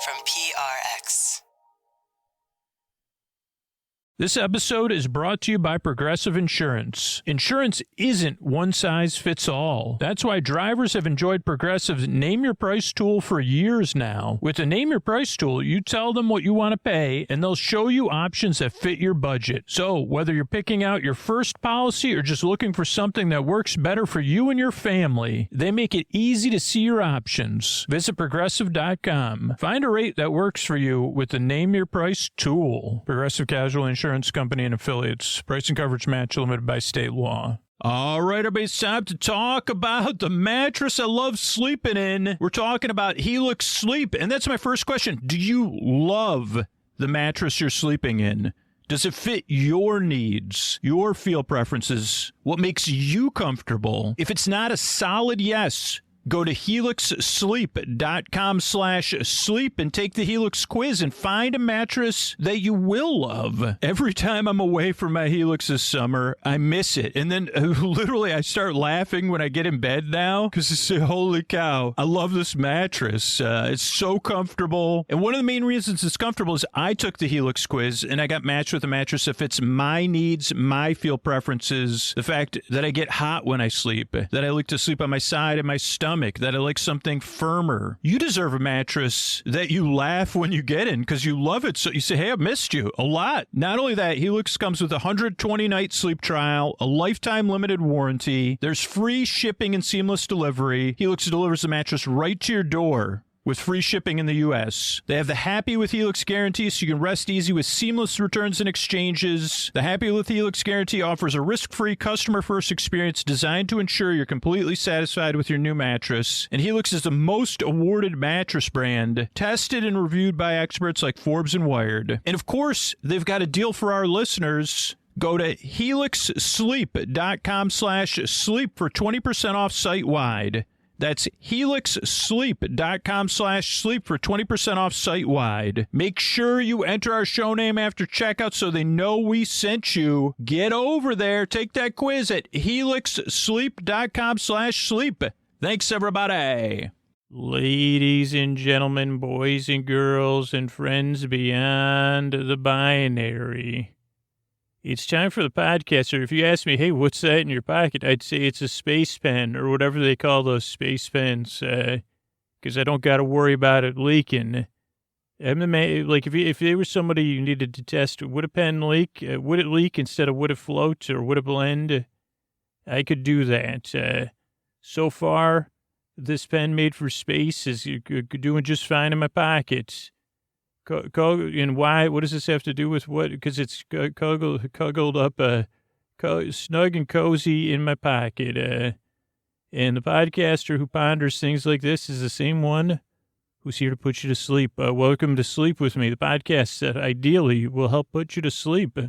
from PRX. This episode is brought to you by Progressive Insurance. Insurance isn't one size fits all. That's why drivers have enjoyed Progressive's Name Your Price tool for years now. With the Name Your Price tool, you tell them what you want to pay, and they'll show you options that fit your budget. So, whether you're picking out your first policy or just looking for something that works better for you and your family, they make it easy to see your options. Visit Progressive.com. Find a rate that works for you with the Name Your Price tool. Progressive Casualty Insurance Company and affiliates. Price and coverage match limited by state law. All right, everybody, it's time to talk about the mattress I love sleeping in. We're talking about Helix Sleep, and that's my first question. Do you love the mattress you're sleeping in? Does it fit your needs, your feel preferences, what makes you comfortable? If it's not a solid yes, go to helixsleep.com/sleep and take the Helix quiz and find a mattress that you will love. Every time I'm away from my Helix this summer, I miss it. And then literally I start laughing when I get in bed now because I say, holy cow, I love this mattress. It's so comfortable. And one of the main reasons it's comfortable is I took the Helix quiz and I got matched with a mattress that fits my needs, my feel preferences, the fact that I get hot when I sleep, that I like to sleep on my side and my stomach, that I like something firmer. You deserve a mattress that you laugh when you get in because you love it. So you say, hey, I missed you a lot. Not only that, Helix comes with a 120-night sleep trial, a lifetime limited warranty. There's free shipping and seamless delivery. Helix delivers the mattress right to your door with free shipping in the U.S. They have the Happy with Helix guarantee, so you can rest easy with seamless returns and exchanges. The Happy with Helix guarantee offers a risk-free, customer-first experience designed to ensure you're completely satisfied with your new mattress. And Helix is the most awarded mattress brand, tested and reviewed by experts like Forbes and Wired. And of course, they've got a deal for our listeners. Go to helixsleep.com/sleep for 20% off site-wide. That's helixsleep.com/sleep for 20% off site-wide. Make sure you enter our show name after checkout so they know we sent you. Get over there. Take that quiz at helixsleep.com/sleep. Thanks, everybody. Ladies and gentlemen, boys and girls, and friends beyond the binary. It's time for the podcast, or if you ask me, hey, what's that in your pocket? I'd say it's a space pen, or whatever they call those space pens, because I don't got to worry about it leaking. Like, if there was somebody you needed to test, would a pen leak? Would it leak instead of would it float, or would it blend? I could do that. So far, this pen made for space is doing just fine in my pocket. And why? What does this have to do with what? Because it's cuddled up, snug and cozy in my pocket. And the podcaster who ponders things like this is the same one who's here to put you to sleep. Welcome to Sleep With Me, the podcast that ideally will help put you to sleep.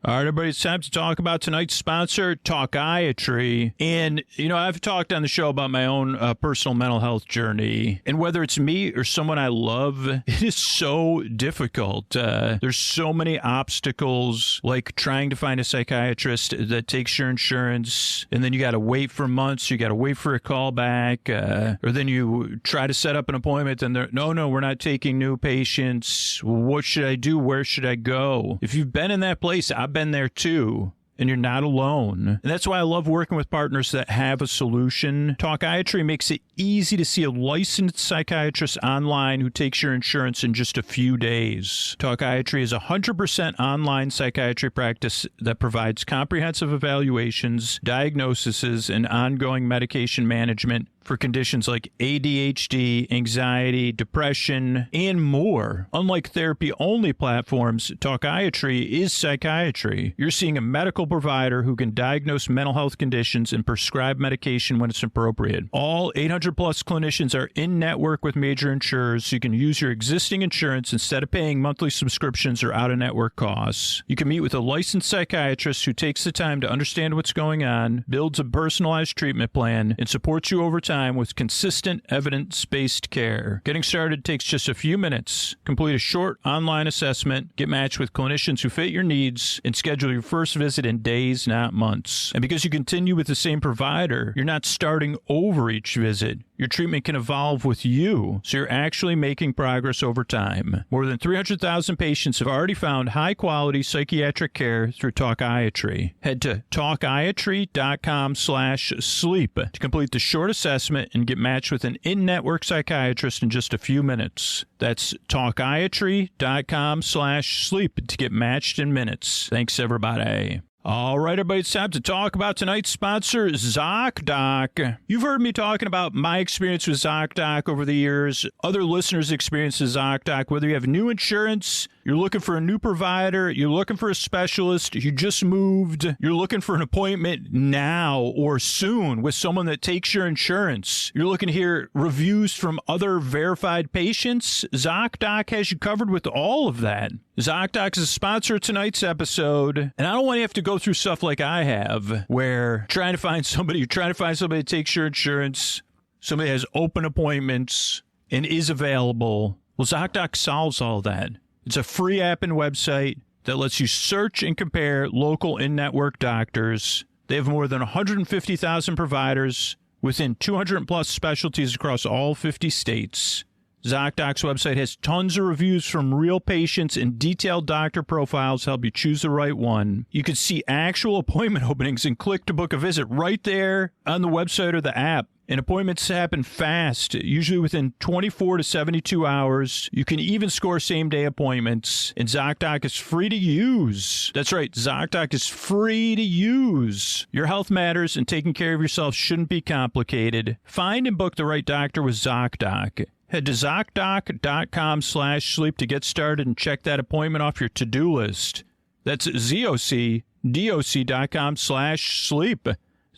All right, everybody, it's time to talk about tonight's sponsor, Talkiatry. And, I've talked on the show about my own personal mental health journey. And whether it's me or someone I love, it is so difficult. There's so many obstacles, like trying to find a psychiatrist that takes your insurance. And then you got to wait for months. You got to wait for a call back. Or then you try to set up an appointment and they're, no, we're not taking new patients. What should I do? Where should I go? If you've been in that place, I've been there too, and you're not alone. And that's why I love working with partners that have a solution. Talkiatry makes it easy to see a licensed psychiatrist online who takes your insurance in just a few days. Talkiatry is a 100% online psychiatry practice that provides comprehensive evaluations, diagnoses, and ongoing medication management for conditions like ADHD, anxiety, depression, and more. Unlike therapy-only platforms, Talkiatry is psychiatry. You're seeing a medical provider who can diagnose mental health conditions and prescribe medication when it's appropriate. All 800-plus clinicians are in-network with major insurers, so you can use your existing insurance instead of paying monthly subscriptions or out-of-network costs. You can meet with a licensed psychiatrist who takes the time to understand what's going on, builds a personalized treatment plan, and supports you over time with consistent, evidence-based care. Getting started takes just a few minutes. Complete a short online assessment, get matched with clinicians who fit your needs, and schedule your first visit in days, not months. And because you continue with the same provider, you're not starting over each visit. your treatment can evolve with you, so you're actually making progress over time. More than 300,000 patients have already found high-quality psychiatric care through Talkiatry. Head to talkiatry.com/sleep to complete the short assessment and get matched with an in-network psychiatrist in just a few minutes. That's talkiatry.com/sleep to get matched in minutes. Thanks, everybody. All right, everybody, it's time to talk about tonight's sponsor, ZocDoc. You've heard me talking about my experience with ZocDoc over the years, other listeners' experience with ZocDoc, whether you have new insurance, you're looking for a new provider, you're looking for a specialist, you just moved, you're looking for an appointment now or soon with someone that takes your insurance, you're looking to hear reviews from other verified patients, ZocDoc has you covered with all of that. ZocDoc is a sponsor of tonight's episode, and I don't want you to have to go through stuff like I have, where you're trying to find somebody that takes your insurance, somebody has open appointments and is available. Well, ZocDoc solves all that. It's a free app and website that lets you search and compare local in-network doctors. They have more than 150,000 providers within 200-plus specialties across all 50 states. ZocDoc's website has tons of reviews from real patients and detailed doctor profiles to help you choose the right one. You can see actual appointment openings and click to book a visit right there on the website or the app. And appointments happen fast, usually within 24 to 72 hours. You can even score same-day appointments. And ZocDoc is free to use. That's right, ZocDoc is free to use. Your health matters, and taking care of yourself shouldn't be complicated. Find and book the right doctor with ZocDoc. Head to ZocDoc.com/sleep to get started and check that appointment off your to-do list. That's ZocDoc.com/sleep.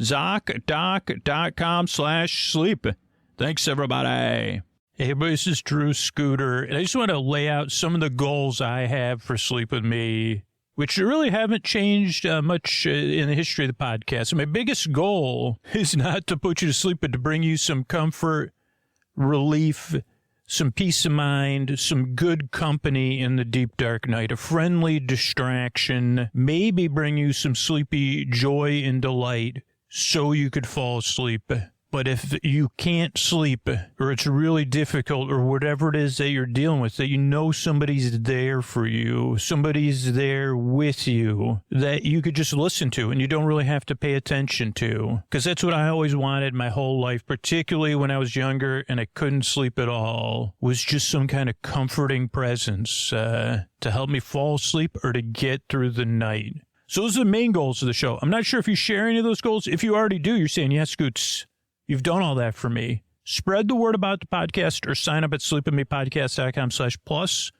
ZocDoc.com/sleep. Thanks, everybody. Hey, everybody, this is Drew Scooter, and I just want to lay out some of the goals I have for Sleep With Me, which really haven't changed much in the history of the podcast. My biggest goal is not to put you to sleep, but to bring you some comfort, relief, some peace of mind, some good company in the deep, dark night, a friendly distraction, maybe bring you some sleepy joy and delight so you could fall asleep. But if you can't sleep, or it's really difficult, or whatever it is that you're dealing with, that you know somebody's there for you, somebody's there with you, that you could just listen to and you don't really have to pay attention to. Because that's what I always wanted my whole life, particularly when I was younger and I couldn't sleep at all, was just some kind of comforting presence to help me fall asleep or to get through the night. So those are the main goals of the show. I'm not sure if you share any of those goals. If you already do, you're saying, yes, Scoots, you've done all that for me. Spread the word about the podcast or sign up at sleepwithmepodcast.com/plus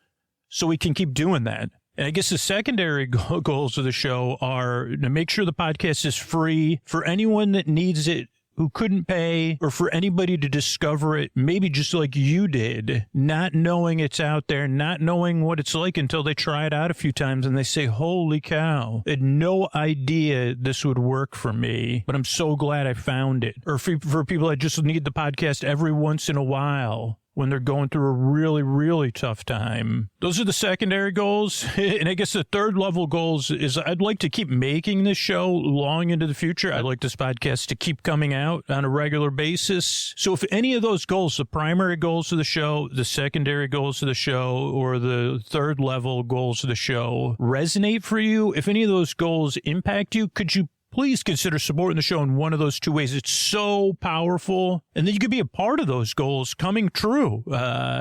so we can keep doing that. And I guess the secondary goals of the show are to make sure the podcast is free for anyone that needs it, who couldn't pay, or for anybody to discover it, maybe just like you did, not knowing it's out there, not knowing what it's like until they try it out a few times and they say, holy cow, I had no idea this would work for me, but I'm so glad I found it. Or for people that just need the podcast every once in a while when they're going through a really, really tough time. Those are the secondary goals. And I guess the third level goals is I'd like to keep making this show long into the future. I'd like this podcast to keep coming out on a regular basis. So if any of those goals, the primary goals of the show, the secondary goals of the show, or the third level goals of the show resonate for you, if any of those goals impact you, could you please consider supporting the show in one of those two ways? It's so powerful. And then you could be a part of those goals coming true.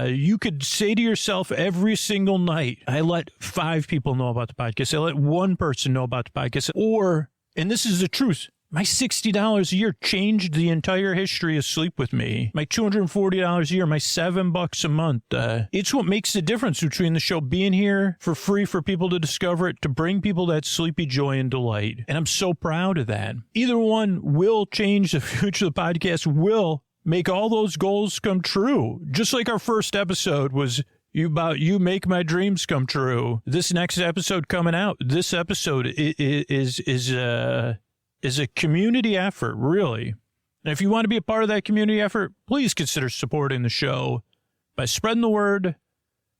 You could say to yourself every single night, I let 5 people know about the podcast. I let 1 person know about the podcast. Or, and this is the truth, my $60 a year changed the entire history of Sleep With Me. My $240 a year, my $7 a month. It's what makes the difference between the show being here for free for people to discover it, to bring people that sleepy joy and delight. And I'm so proud of that. Either one will change the future of the podcast, will make all those goals come true. Just like our first episode was you make my dreams come true. This next episode coming out, this episode is a community effort, really. And if you want to be a part of that community effort, please consider supporting the show by spreading the word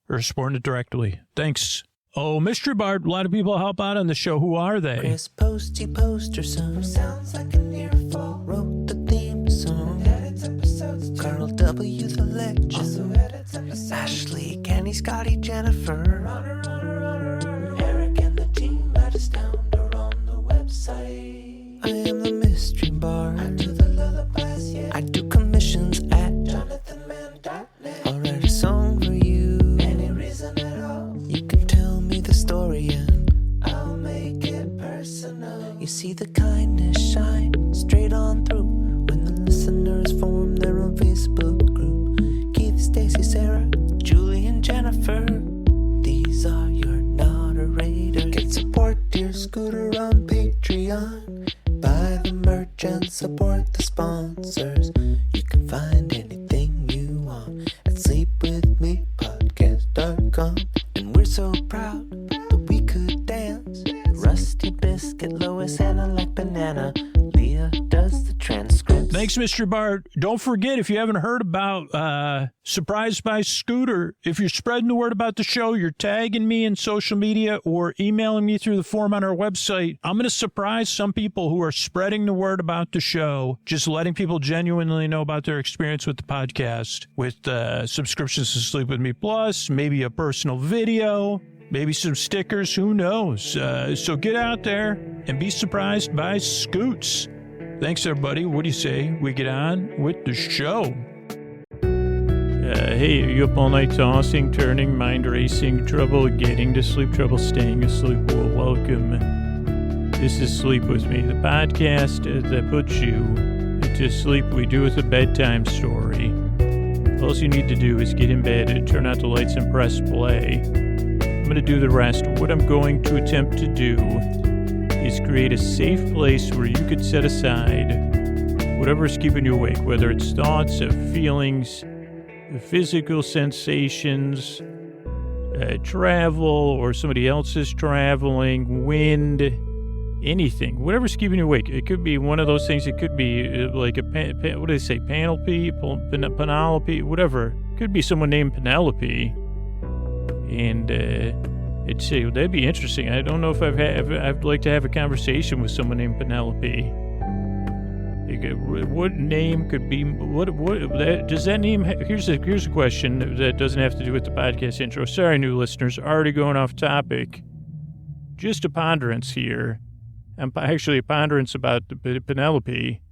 or supporting it directly. Thanks. Oh, Mystery Bart, a lot of people help out on the show. Who are they? Chris Posty Poster Son sounds like an earful. Wrote the theme song. Edits episodes. Carl W the legend. Also edits episodes. Ashley, Kenny, Scotty, Jennifer. Eric and the team at Astound are on the website. I am the mystery bard. I do the lullabies, yeah. I do commissions at jonathanmann.net. I'll write a song for you. Any reason at all. You can tell me the story and I'll make it personal. You see the kindness shine straight on through when the listeners form their own Facebook group. Keith, Stacy, Sarah, Julie, and Jennifer. These are your moderators. Get support your scooter on Patreon. Buy the merch and support the sponsors. You can find anything you want at sleepwithmepodcast.com. And we're so proud that we could dance. Rusty Biscuit, Lois, Anna like banana. Leah does the transcripts. Thanks, Mr. Bart. Don't forget, if you haven't heard about Surprised by Scooter, if you're spreading the word about the show, you're tagging me in social media or emailing me through the form on our website, I'm going to surprise some people who are spreading the word about the show, just letting people genuinely know about their experience with the podcast, with subscriptions to Sleep With Me Plus, maybe a personal video, maybe some stickers, who knows? So get out there and be surprised by Scoots. Thanks, everybody. What do you say we get on with the show? Hey, are you up all night tossing, turning, mind racing, trouble getting to sleep, trouble staying asleep? Well, welcome. This is Sleep With Me, the podcast that puts you to sleep. We do with a bedtime story. All you need to do is get in bed and turn out the lights and press play. I'm going to do the rest. What I'm going to attempt to do is create a safe place where you could set aside whatever is keeping you awake, whether it's thoughts, feelings, physical sensations, travel, or somebody else is traveling, wind, anything, whatever's keeping you awake. It could be one of those things. It could be like a, what do they say, Penelope, whatever. It could be someone named Penelope. And it'd say, well, that'd be interesting. I don't know if I'd like to have a conversation with someone named Penelope. What name could be, does that name, here's a question that doesn't have to do with the podcast intro. Sorry, new listeners, already going off topic. Just a ponderance here. Actually a ponderance about Penelope.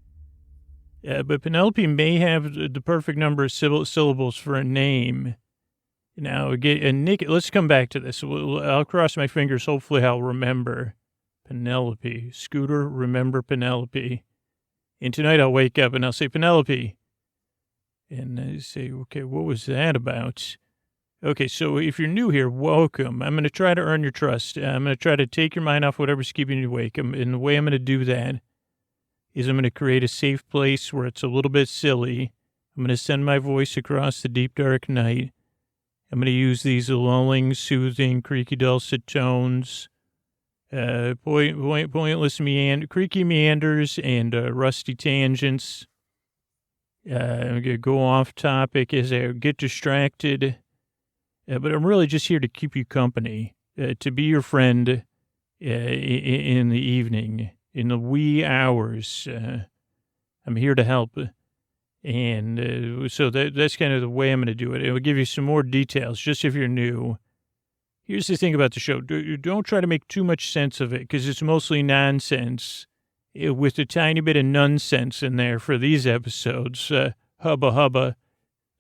But Penelope may have the perfect number of syllables for a name. Now, Nick, let's come back to this. I'll cross my fingers. Hopefully I'll remember Penelope. Scooter, remember Penelope. And tonight I'll wake up and I'll say, Penelope. And I say, okay, what was that about? Okay, so if you're new here, welcome. I'm going to try to earn your trust. I'm going to try to take your mind off whatever's keeping you awake. And the way I'm going to do that is I'm going to create a safe place where it's a little bit silly. I'm going to send my voice across the deep, dark night. I'm going to use these lulling, soothing, creaky, dulcet tones, pointless creaky meanders, and rusty tangents. I'm going to go off topic as I get distracted. But I'm really just here to keep you company, to be your friend in the evening, in the wee hours. I'm here to help. And so that's kind of the way I'm going to do it. It will give you some more details, just if you're new. Here's the thing about the show. Don't try to make too much sense of it, because it's mostly nonsense with a tiny bit of nonsense in there for these episodes. Hubba hubba.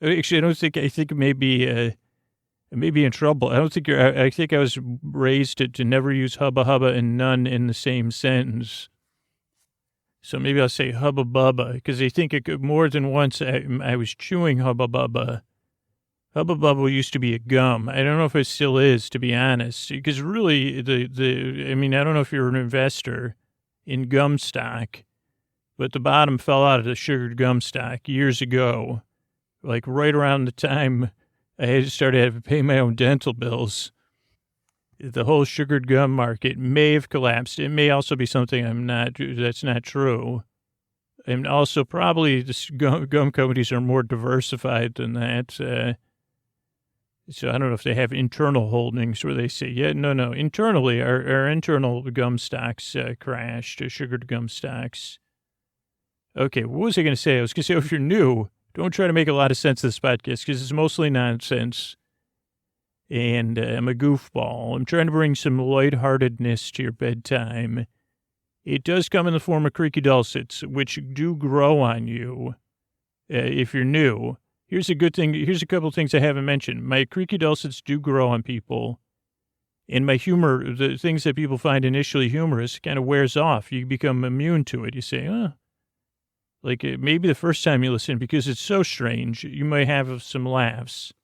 Actually, I think maybe in trouble. I think I was raised to never use hubba hubba and none in the same sentence. So maybe I'll say hubba bubba, because I think more than once I was chewing hubba bubba. Hubba bubba used to be a gum. I don't know if it still is, to be honest, because really I don't know if you're an investor in gum stock, but the bottom fell out of the sugared gum stock years ago, like right around the time I had started to pay my own dental bills. The whole sugared gum market may have collapsed. It may also be something that's not true. And also probably the gum companies are more diversified than that. So I don't know if they have internal holdings where they say, no. Internally, our internal gum stocks crashed, sugared gum stocks. Okay, what was I going to say? I was going to say, if you're new, don't try to make a lot of sense of this podcast because it's mostly nonsense. And I'm a goofball. I'm trying to bring some lightheartedness to your bedtime. It does come in the form of creaky dulcets, which do grow on you if you're new. Here's a good thing. Here's a couple things I haven't mentioned. My creaky dulcets do grow on people. And my humor, the things that people find initially humorous, kind of wears off. You become immune to it. You say, like maybe the first time you listen, because it's so strange, you may have some laughs.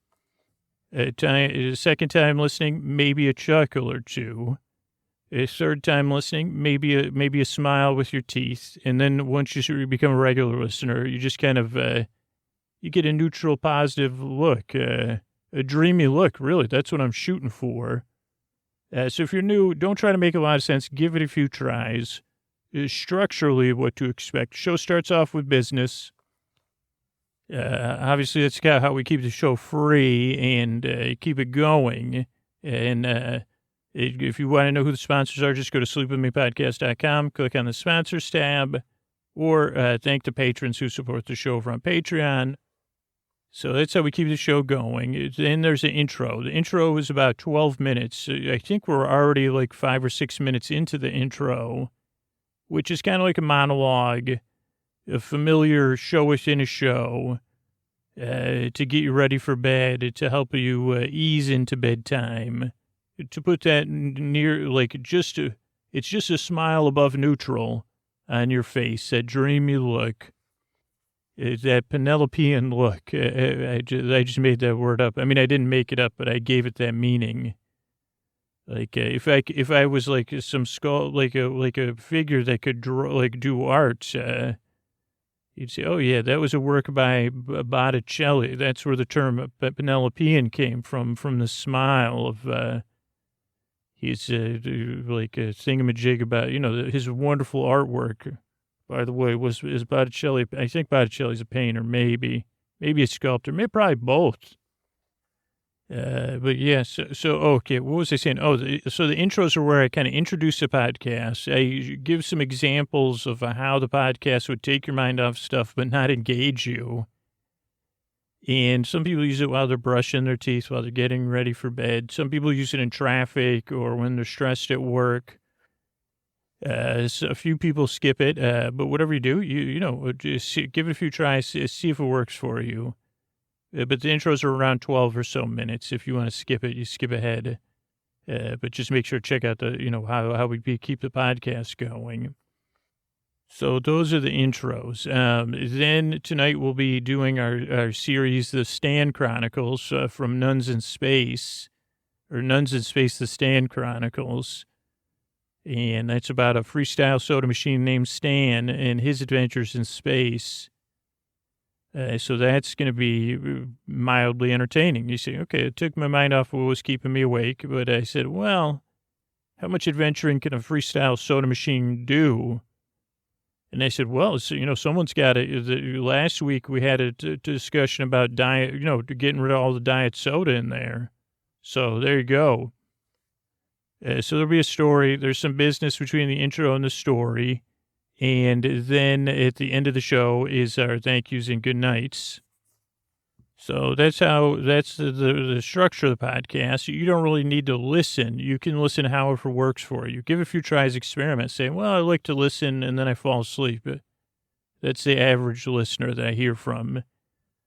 Second time listening, maybe a chuckle or two. A third time listening, maybe a smile with your teeth. And then once you become a regular listener, you just kind of, you get a neutral, positive look, a dreamy look, really. That's what I'm shooting for. So if you're new, don't try to make a lot of sense. Give it a few tries. Structurally, what to expect. Show starts off with business. Obviously, that's kind of how we keep the show free and keep it going. And if you want to know who the sponsors are, just go to sleepwithmepodcast.com, click on the sponsors tab, or thank the patrons who support the show over on Patreon. So that's how we keep the show going. Then there's an intro. The intro is about 12 minutes. I think we're already like 5 or 6 minutes into the intro, which is kind of like a monologue, a familiar show within a show, to get you ready for bed, to help you ease into bedtime. To put that near, like, it's just a smile above neutral on your face, that dreamy look. That Penelopean look. I just made that word up. I mean, I didn't make it up, but I gave it that meaning. Like if I was like some skull, like a figure that could draw, like do art, you'd say, oh yeah, that was a work by Botticelli. That's where the term Penelopean came from the smile of his like a thingamajig about his wonderful artwork. By the way, is Botticelli? I think Botticelli's a painter, maybe a sculptor, maybe probably both. But yeah, so okay, what was I saying? Oh, so the intros are where I kind of introduce the podcast. I give some examples of how the podcast would take your mind off stuff but not engage you. And some people use it while they're brushing their teeth, while they're getting ready for bed. Some people use it in traffic or when they're stressed at work. So a few people skip it, but whatever you do, just give it a few tries, see if it works for you. But the intros are around 12 or so minutes. If you want to skip it, you skip ahead. But just make sure to check out how we keep the podcast going. So those are the intros. Then tonight we'll be doing our series, The Stan Chronicles, from Nuns in Space, or Nuns in Space, The Stan Chronicles. And that's about a freestyle soda machine named Stan and his adventures in space. So that's going to be mildly entertaining. You say, okay, it took my mind off what was keeping me awake. But I said, well, how much adventuring can a freestyle soda machine do? And I said, well, someone's got it. Last week we had a discussion about diet, getting rid of all the diet soda in there. So there you go. So there'll be a story. There's some business between the intro and the story. And then at the end of the show is our thank yous and good nights. So that's the structure of the podcast. You don't really need to listen. You can listen however works for you. Give a few tries, experiment. Say, well, I like to listen and then I fall asleep. That's the average listener that I hear from.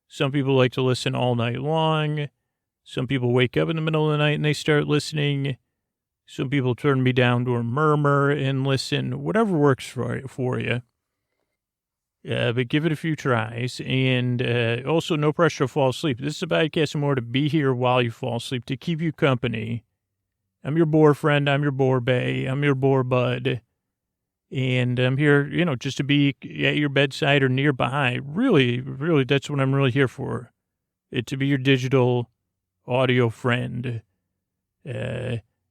Some people like to listen all night long. Some people wake up in the middle of the night and they start listening. Some people turn me down to a murmur and listen, whatever works for you. But give it a few tries. And also, no pressure to fall asleep. This is a podcast more to be here while you fall asleep, to keep you company. I'm your bore friend. I'm your bore bae. I'm your bore bud. And I'm here, just to be at your bedside or nearby. Really, really, that's what I'm really here for. To be your digital audio friend.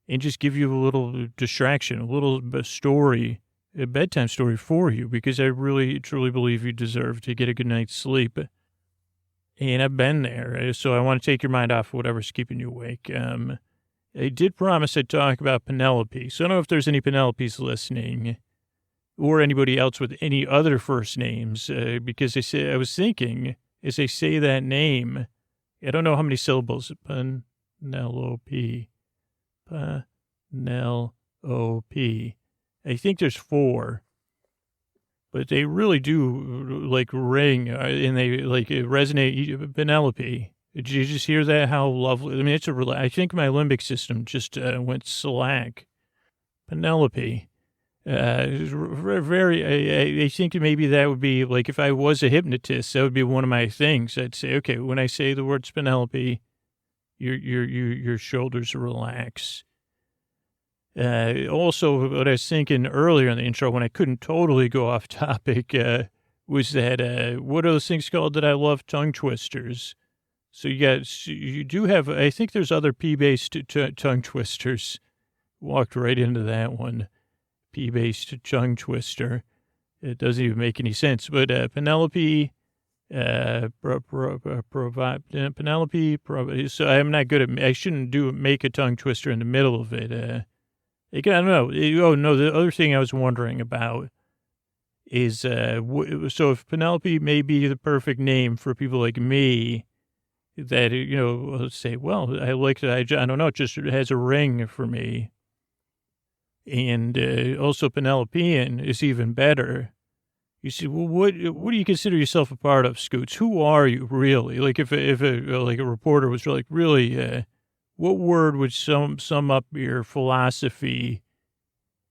And just give you a little distraction, a little story, a bedtime story for you, because I really, truly believe you deserve to get a good night's sleep. And I've been there, so I want to take your mind off whatever's keeping you awake. I did promise I'd talk about Penelope, so I don't know if there's any Penelopes listening or anybody else with any other first names, because I was thinking, as I say that name. I don't know how many syllables. Penelope. Penelope. I think there's 4. But they really do, like, ring, and they, like, resonate. Penelope. Did you just hear that? How lovely. I mean, I think my limbic system just went slack. Penelope. Very, I think maybe that would be, like, if I was a hypnotist, that would be one of my things. I'd say, okay, when I say the words Penelope, your shoulders relax. Also, what I was thinking earlier in the intro when I couldn't totally go off topic was that, what are those things called that I love? Tongue twisters. So you do have, I think there's other P-based tongue twisters. Walked right into that one. P-based tongue twister. It doesn't even make any sense. But Penelope, Penelope, so I'm not good at, I shouldn't make a tongue twister in the middle of it. I don't know. Oh, no, the other thing I was wondering about is, so if Penelope may be the perfect name for people like me, that, let's say, well, I like that, I don't know, it just has a ring for me. And also Penelopean is even better. You see, well, what do you consider yourself a part of, Scoots? Who are you, really? Like, if a reporter was like, really, what word would sum up your philosophy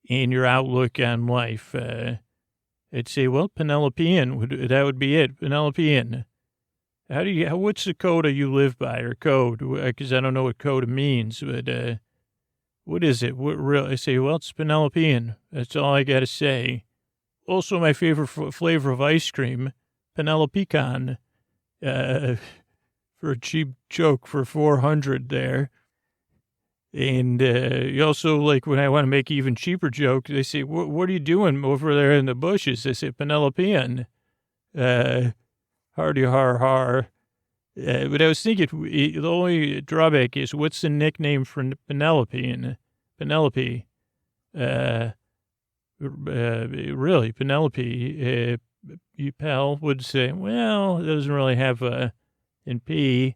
and your outlook on life? I'd say, well, Penelopean, that would be it, Penelopean. What's the coda you live by, or code? Because I don't know what coda means, but what is it? I say, well, it's Penelopean. That's all I got to say. Also, my favorite flavor of ice cream, Penelopecan. For a cheap joke for 400 there. And you also, like, when I want to make an even cheaper joke, they say, what are you doing over there in the bushes? They say, Penelopean. Hardy har har. But I was thinking, the only drawback is, what's the nickname for Penelope? Penelope. Really, Penelope. You pal would say, well, it doesn't really have a, in P,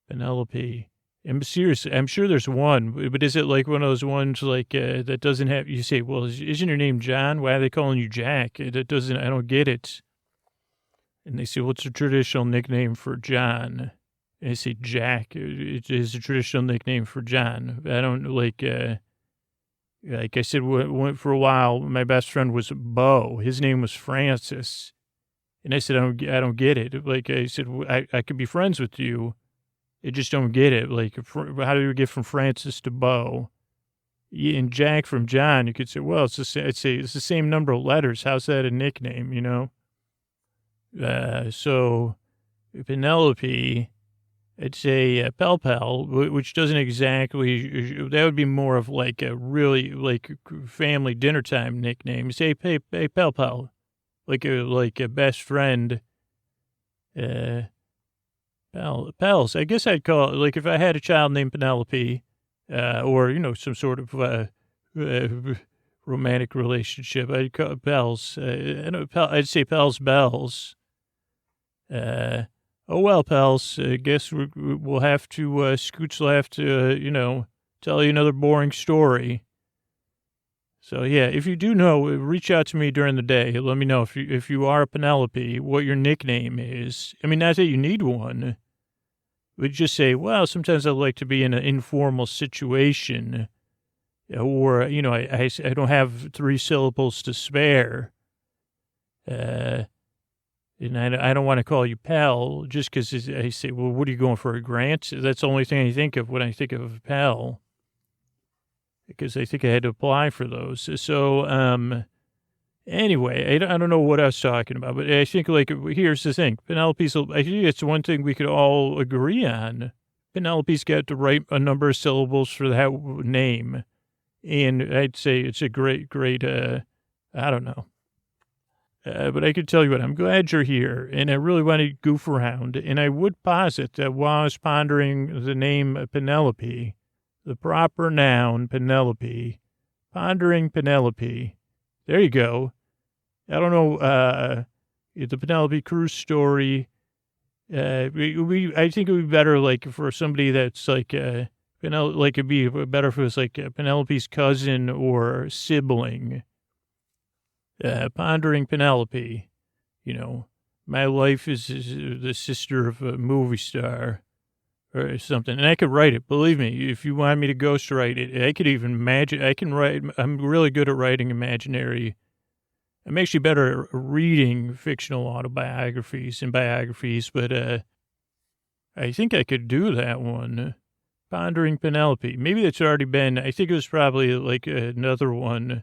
Penelope. I'm serious. I'm sure there's one, but is it like one of those ones like that doesn't have, you say, well, isn't your name John? Why are they calling you Jack? That doesn't, I don't get it. And they say, what's a traditional nickname for John? And I say, Jack. It is a traditional nickname for John. I don't, like I said, went for a while, my best friend was Bo. His name was Francis. And I said, I don't get it. Like I said, I could be friends with you. I just don't get it. Like, how do you get from Francis to Bo? And Jack from John, you could say, well, I'd say it's the same number of letters. How's that a nickname, So Penelope, I'd say Pel Pel, which doesn't exactly, that would be more of like a really, like, family dinner time nickname. You say, hey, Pel Pel, like a best friend, Pels. I guess I'd call it, like, if I had a child named Penelope, or, some sort of romantic relationship, I'd call it Pels. I'd say Pels Bells. Oh, well, Pels, I guess we'll have to, Scoots will have to, tell you another boring story. So, yeah, if you do know, reach out to me during the day. Let me know if you are a Penelope, what your nickname is. I mean, not that you need one. But just say, well, sometimes I'd like to be in an informal situation. Or, I don't have 3 syllables to spare. And I don't want to call you pal just because I say, well, what are you going for, a grant? That's the only thing I think of when I think of pal. Because I think I had to apply for those. So, anyway, I don't know what I was talking about, but I think, like, here's the thing. Penelope's, I think it's one thing we could all agree on. Penelope's got the right number of syllables for that name. And I'd say it's a great, I don't know. But I could tell you what, I'm glad you're here, and I really want to goof around. And I would posit that while I was pondering the name Penelope, the proper noun, Penelope, pondering Penelope, there you go. I don't know, the Penelope Cruz story I think it would be better, like, for somebody that's, like, like, it'd be better if it was, like, Penelope's cousin or sibling. Pondering Penelope, my life is the sister of a movie star or something. And I could write it. Believe me, if you want me to ghostwrite it, I could even imagine. I can write. I'm really good at writing imaginary. I'm actually better at reading fictional autobiographies and biographies, but I think I could do that one. Pondering Penelope. Maybe that's already been. I think it was probably like another one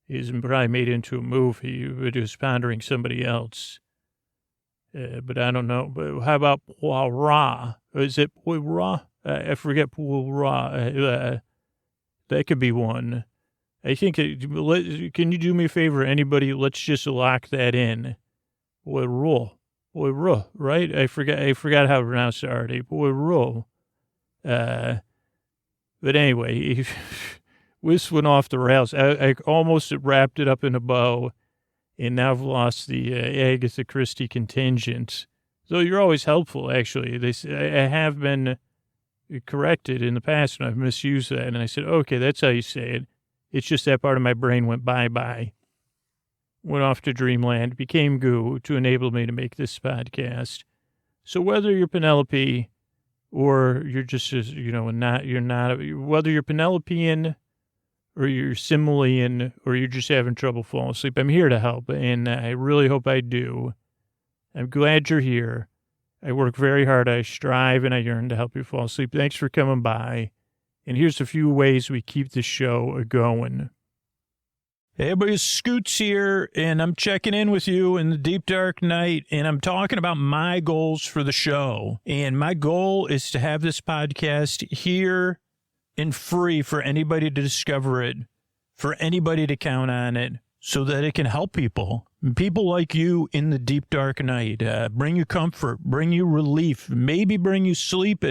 is probably made into a movie, but it was pondering somebody else. But I don't know. But how about Poirot? Is it Poirot? I forget Poirot. That could be one. I think, can you do me a favor, anybody? Let's just lock that in. Poirot, right? I forgot how to pronounce it already. Poirot. But anyway, this went off the rails. I almost wrapped it up in a bow, and now I've lost the Agatha Christie contingent. So you're always helpful, actually. I have been corrected in the past, and I've misused that. And I said, okay, that's how you say it. It's just that part of my brain went bye-bye. Went off to dreamland, became goo to enable me to make this podcast. So whether you're Penelope or you're just, whether you're Penelopean or you're Simulian or you're just having trouble falling asleep, I'm here to help, and I really hope I do. I'm glad you're here. I work very hard. I strive, and I yearn to help you fall asleep. Thanks for coming by. And here's a few ways we keep the show going. Hey, everybody, Scoots here, and I'm checking in with you in the deep, dark night, and I'm talking about my goals for the show. And my goal is to have this podcast here and free for anybody to discover it, for anybody to count on it, so that it can help people. People like you in the deep, dark night. Bring you comfort, bring you relief, maybe bring you sleep,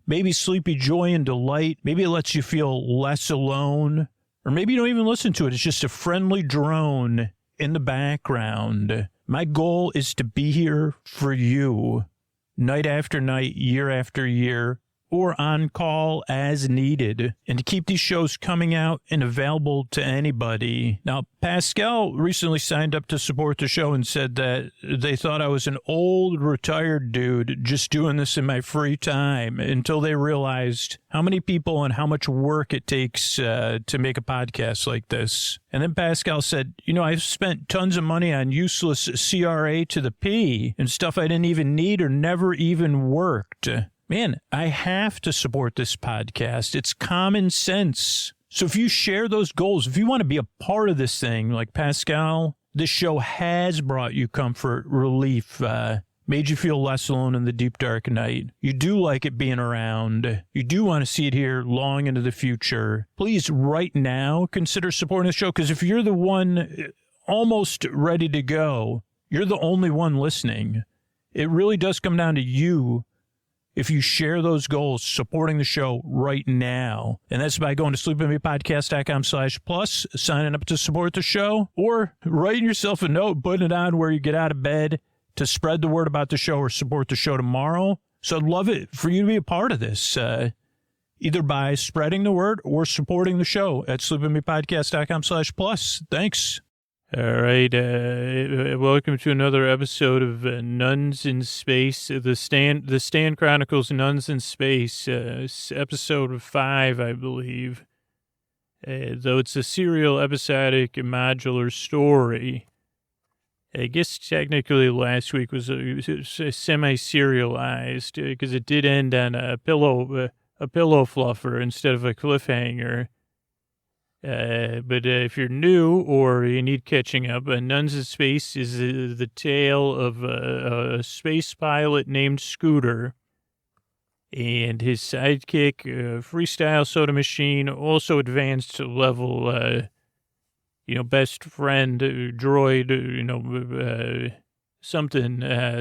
maybe sleepy joy and delight. Maybe it lets you feel less alone. Or maybe you don't even listen to it. It's just a friendly drone in the background. My goal is to be here for you night after night, year after year, or on call as needed, and to keep these shows coming out and available to anybody. Now, Pascal recently signed up to support the show and said that they thought I was an old retired dude just doing this in my free time, until they realized how many people and how much work it takes to make a podcast like this. And then Pascal said, I've spent tons of money on useless CRA to the P and stuff I didn't even need or never even worked. Man, I have to support this podcast. It's common sense. So if you share those goals, if you want to be a part of this thing, like Pascal, this show has brought you comfort, relief, made you feel less alone in the deep, dark night. You do like it being around. You do want to see it here long into the future. Please, right now, consider supporting the show, because if you're the one almost ready to go, you're the only one listening. It really does come down to you. If you share those goals, supporting the show right now. And that's by going to sleepwithmepodcast.com/plus, signing up to support the show, or writing yourself a note, putting it on where you get out of bed to spread the word about the show or support the show tomorrow. So I'd love it for you to be a part of this, either by spreading the word or supporting the show at sleepwithmepodcast.com/plus. Thanks. All right, welcome to another episode of Nuns in Space, the Stan Chronicles Nuns in Space, episode 5, I believe, though it's a serial, episodic, modular story. I guess technically last week was semi-serialized, because it did end on a pillow fluffer instead of a cliffhanger. But if you're new or you need catching up, Nuns in Space is the tale of a space pilot named Scooter and his sidekick, Freestyle Soda Machine, also advanced level, best friend, droid,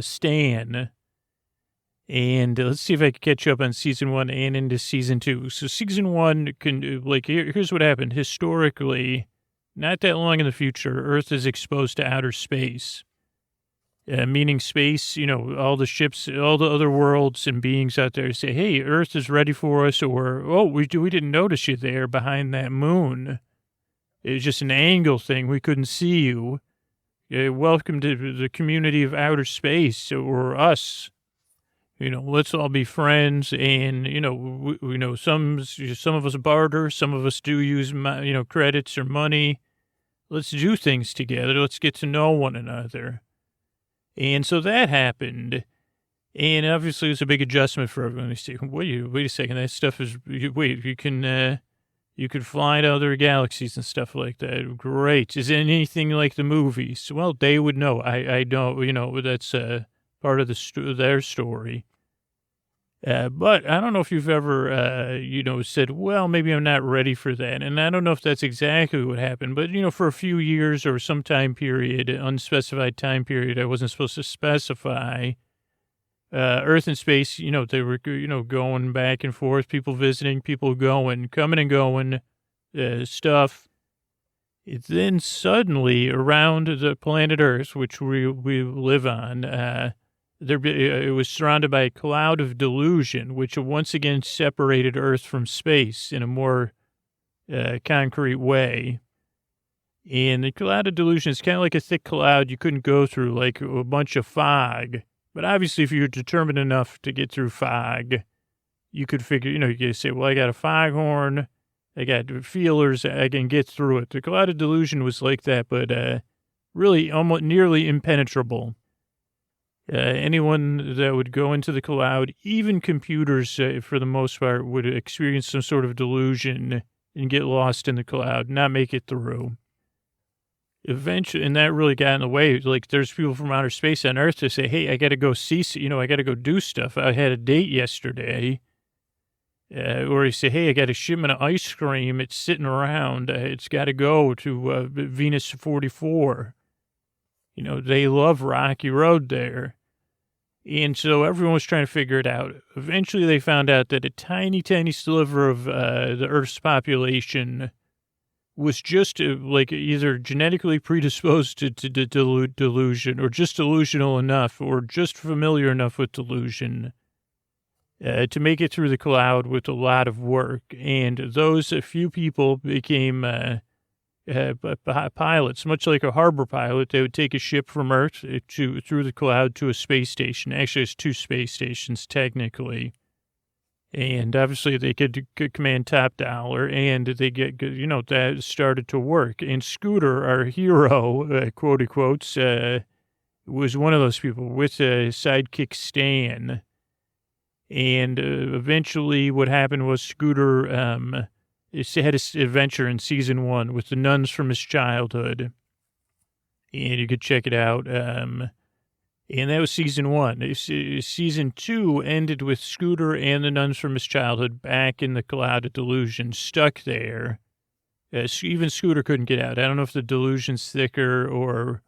Stan. And let's see if I can catch you up on season 1 and into season 2. So season 1, here's what happened. Historically, not that long in the future, Earth is exposed to outer space. meaning space, all the ships, all the other worlds and beings out there say, hey, Earth is ready for us, or, oh, we didn't notice you there behind that moon. It was just an angle thing. We couldn't see you. Welcome to the community of outer space, or us. Let's all be friends. And, some of us barter, some of us do use, credits or money. Let's do things together. Let's get to know one another. And so that happened. And obviously it was a big adjustment for everyone. They say, wait a second, that stuff is, you can fly to other galaxies and stuff like that. Great. Is it anything like the movies? Well, they would know. I don't, that's part of their story. But I don't know if you've ever, said, well, maybe I'm not ready for that. And I don't know if that's exactly what happened. But, for a few years or some time period, unspecified time period, I wasn't supposed to specify. Earth and space, they were, going back and forth, people visiting, people going, coming and going, stuff. It then suddenly, around the planet Earth, which we live on, it was surrounded by a cloud of delusion, which once again separated Earth from space in a more concrete way. And the cloud of delusion is kind of like a thick cloud you couldn't go through, like a bunch of fog. But obviously, if you're determined enough to get through fog, you could figure, you could say, well, I got a foghorn, I got feelers, I can get through it. The cloud of delusion was like that, but really almost nearly impenetrable. Anyone that would go into the cloud, even computers, for the most part, would experience some sort of delusion and get lost in the cloud, not make it through. Eventually, and that really got in the way. Like, there's people from outer space on Earth to say, hey, I got to go see, I got to go do stuff. I had a date yesterday. Or you say, hey, I got a shipment of ice cream. It's sitting around. It's got to go to Venus 44. They love Rocky Road there. And so everyone was trying to figure it out. Eventually, they found out that a tiny, tiny sliver of the Earth's population was just like either genetically predisposed to delusion, or just delusional enough, or just familiar enough with delusion to make it through the cloud with a lot of work. And those few people became pilots, much like a harbor pilot. They would take a ship from Earth through the cloud to a space station. Actually, it's 2 space stations technically. And obviously they could command top dollar, and they get, that started to work. And Scooter, our hero, quote quotes, was one of those people with a sidekick Stan. And eventually what happened was Scooter had his adventure in season 1 with the nuns from his childhood. And you could check it out. And that was season 1. Season 2 ended with Scooter and the nuns from his childhood back in the cloud of delusion, stuck there. Even Scooter couldn't get out. I don't know if the delusion's thicker or,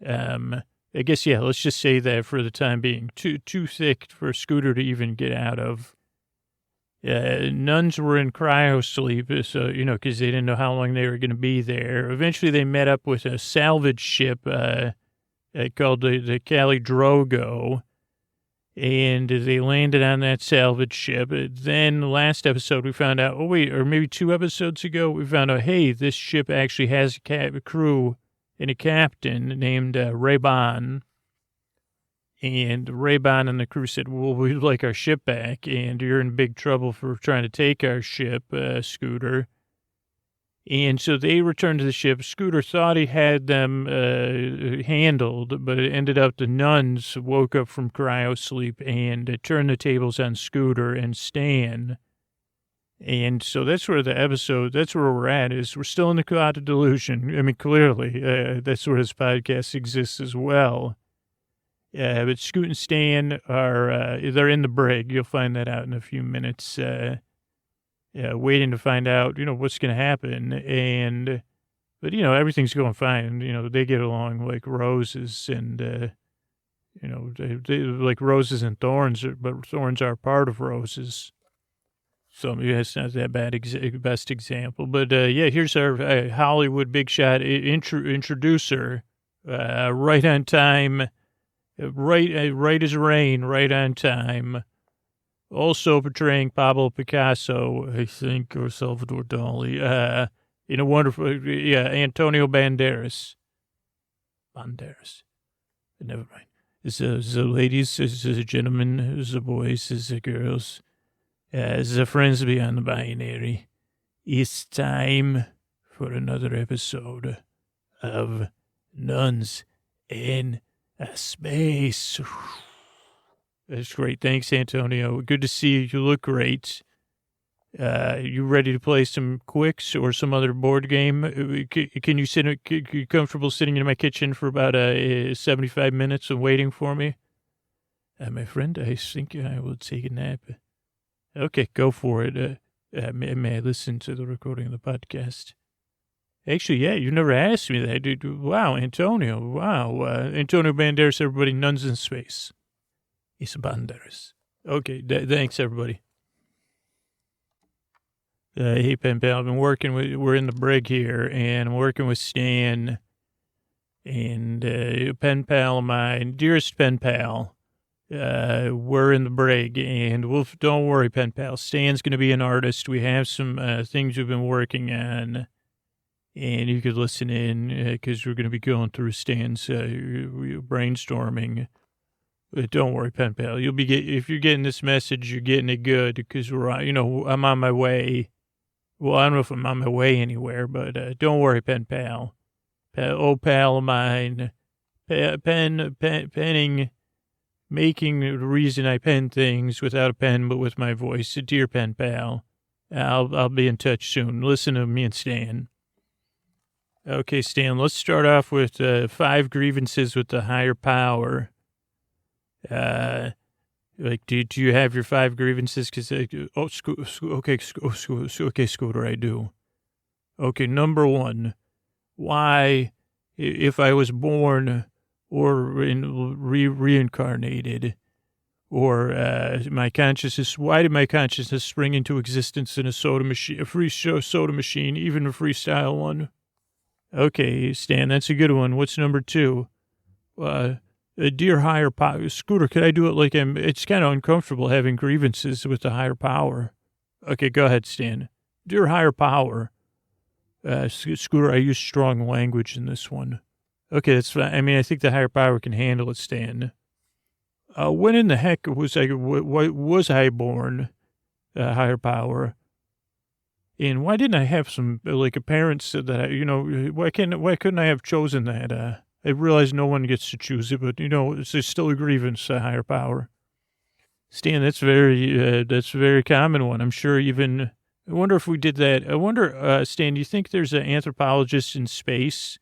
I guess, yeah, let's just say that for the time being. Too thick for Scooter to even get out of. Nuns were in cryo sleep, so, because they didn't know how long they were going to be there. Eventually they met up with a salvage ship, called the Cali Drogo, and they landed on that salvage ship. Then last episode we found out, or maybe 2 episodes ago, we found out, hey, this ship actually has a crew and a captain named Ray-Ban. And Ray-Ban and the crew said, well, we'd like our ship back, and you're in big trouble for trying to take our ship, Scooter. And so they returned to the ship. Scooter thought he had them handled, but it ended up the nuns woke up from cryo sleep and turned the tables on Scooter and Stan. And so that's where that's where we're at, is we're still in the cloud of delusion. I mean, clearly, that's where this podcast exists as well. But Scoot and Stan they're in the brig. You'll find that out in a few minutes. Waiting to find out, what's going to happen. But everything's going fine. They get along like roses and, they like roses and thorns, but thorns are part of roses. So maybe that's not that best example. But, here's our Hollywood big shot introducer, right on time, Right as rain, right on time. Also portraying Pablo Picasso, I think, or Salvador Dali, in a wonderful, Antonio Banderas. Never mind. The ladies, the gentlemen, the boys, the girls, the friends beyond the binary. It's time for another episode of Nuns in Space. That's great. Thanks, Antonio. Good to see you. You look great. You ready to play some Quicks or some other board game? Can you you comfortable sitting in my kitchen for about 75 minutes and waiting for me? My friend, I think I will take a nap. Okay, go for it. May I listen to the recording of the podcast? Actually, yeah, you never asked me that, dude. Wow, Antonio. Wow. Antonio Banderas, everybody, Nuns in Space. It's Banderas. Okay, thanks, everybody. Hey, pen pal, we're in the brig here, and I'm working with Stan, and a pen pal of mine, dearest pen pal. We're in the brig, and don't worry, pen pal. Stan's going to be an artist. We have some things we've been working on, and you could listen in, because we're going to be going through Stan's brainstorming. But don't worry, pen pal. If you're getting this message, you're getting it good, because I'm on my way. Well, I don't know if I'm on my way anywhere, but don't worry, pen pal. Old pal of mine. Penning, making the reason I pen things without a pen, but with my voice. Dear pen pal, I'll be in touch soon. Listen to me and Stan. Okay, Stan, let's start off with 5 grievances with the higher power. Do you have your 5 grievances? Okay, Scooter, I do. Okay, number 1, why, if I was born or reincarnated, or my consciousness, why did my consciousness spring into existence in a soda machine, a free show soda machine, even a freestyle one? Okay, Stan, that's a good one. What's number 2? Dear higher power, Scooter, could I do it like it's kind of uncomfortable having grievances with the higher power. Okay, go ahead, Stan. Dear higher power, Scooter, I use strong language in this one. Okay, that's fine. I mean, I think the higher power can handle it, Stan. When in the heck was I born, higher power? And why didn't I have some, a parents that, why couldn't I have chosen that, I realize no one gets to choose it, but, it's still a grievance, higher power. Stan, that's a very common one. I'm sure I wonder if we did that. I wonder, Stan, do you think there's an anthropologist in space?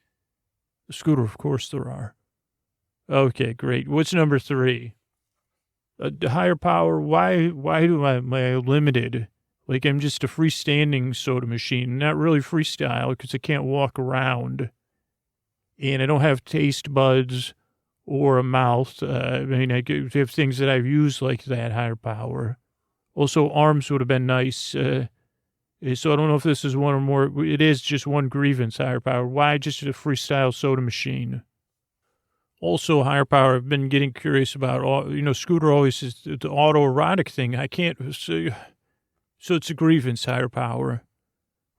Scooter, of course there are. Okay, great. What's number 3? Higher power, why am I limited? Like I'm just a freestanding soda machine, not really freestyle because I can't walk around. And I don't have taste buds or a mouth. I have things that I've used like that, higher power. Also, arms would have been nice. So I don't know if this is one or more. It is just one grievance, higher power. Why just a freestyle soda machine? Also, higher power, I've been getting curious about, Scooter always says the autoerotic thing. I can't, so it's a grievance, higher power.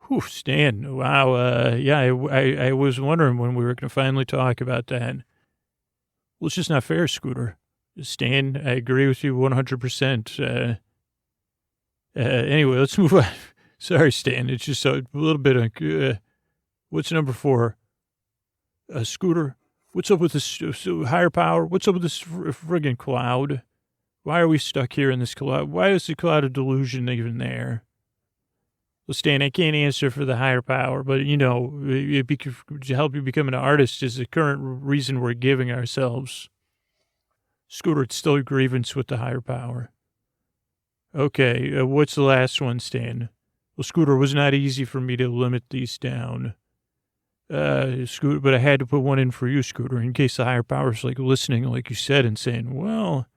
Whew, Stan, wow, I was wondering when we were going to finally talk about that. Well, it's just not fair, Scooter. Stan, I agree with you 100%. Anyway, let's move on. Sorry, Stan, it's just a little bit, what's number 4? Scooter, what's up with this higher power? What's up with this friggin' cloud? Why are we stuck here in this cloud? Why is the cloud of delusion even there? Well, Stan, I can't answer for the higher power, but, to help you become an artist is the current reason we're giving ourselves. Scooter, it's still a grievance with the higher power. Okay, what's the last one, Stan? Well, Scooter, it was not easy for me to limit these down. Scooter, but I had to put one in for you, Scooter, in case the higher power's listening, like you said, and saying, well,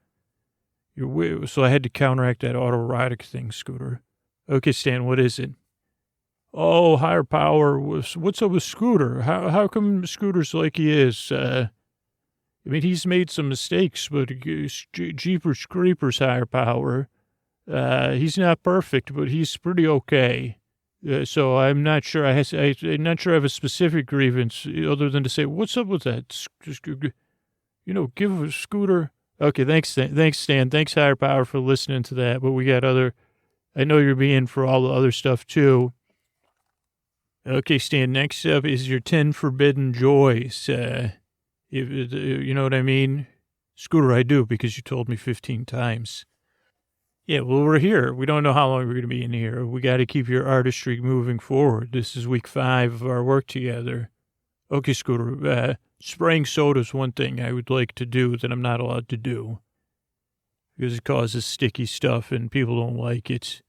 so I had to counteract that autoerotic thing, Scooter. Okay, Stan, what is it? Oh, higher power. What's up with Scooter? How come Scooter's like he is? I mean, he's made some mistakes, but Jeepers Creepers higher power. He's not perfect, but he's pretty okay. So I'm not sure. I'm not sure I have a specific grievance other than to say, what's up with that? Just, give a Scooter. Okay, thanks, Stan. Thanks, higher power, for listening to that. But we got other. I know you're being for all the other stuff too. Okay, Stan. Next up is your 10 forbidden joys. You know what I mean? Scooter, I do, because you told me 15 times. Yeah, well, we're here. We don't know how long we're going to be in here. We got to keep your artistry moving forward. This is week 5 of our work together. Okay, Scooter, spraying soda is one thing I would like to do that I'm not allowed to do because it causes sticky stuff and people don't like it.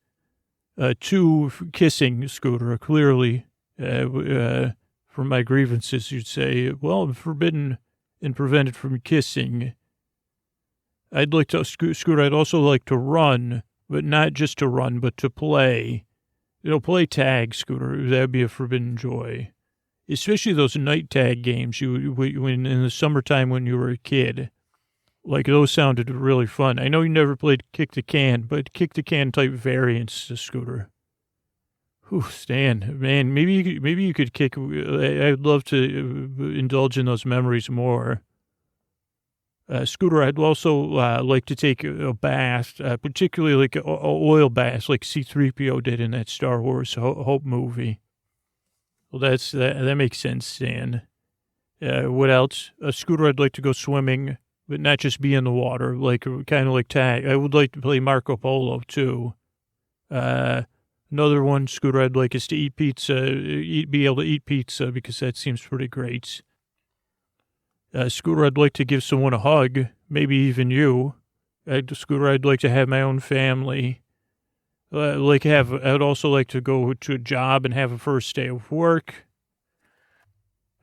2, kissing, Scooter, clearly, from my grievances, you'd say, well, I'm forbidden and prevented from kissing. I'd like to, Scooter, I'd also like to run, but not just to run, but to play. Play tag, Scooter. That'd be a forbidden joy. Especially those night tag games when in the summertime when you were a kid. Like, those sounded really fun. I know you never played Kick the Can, but Kick the Can type variants, Scooter. Whew, Stan, man, maybe you could kick. I'd love to indulge in those memories more. Scooter, I'd also like to take a bath, particularly like an oil bath, like C-3PO did in that Star Wars Hope movie. Well, that makes sense, Stan. What else? Scooter, I'd like to go swimming, but not just be in the water, like kind of like tag. I would like to play Marco Polo, too. Another one, Scooter, I'd like is to eat pizza, be able to eat pizza, because that seems pretty great. Scooter, I'd like to give someone a hug, maybe even you. Scooter, I'd like to have my own family. I'd also like to go to a job and have a first day of work.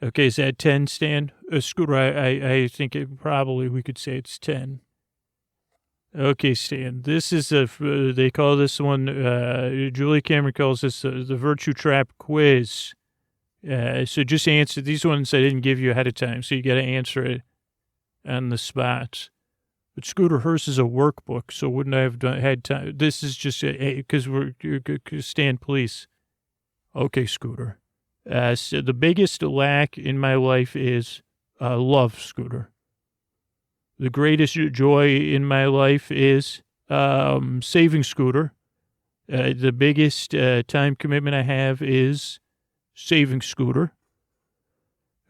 Okay, is that 10, Stan? Scooter, I think we could say it's 10. Okay, Stan, this is they call this one, Julie Cameron calls this the Virtue Trap Quiz. So just answer these ones I didn't give you ahead of time, so you got to answer it on the spot. But Scooter, hers is a workbook, so wouldn't I have had time? This is just because Stan, please. Okay, Scooter. So the biggest lack in my life is love, Scooter. The greatest joy in my life is saving, Scooter. The biggest time commitment I have is saving, Scooter.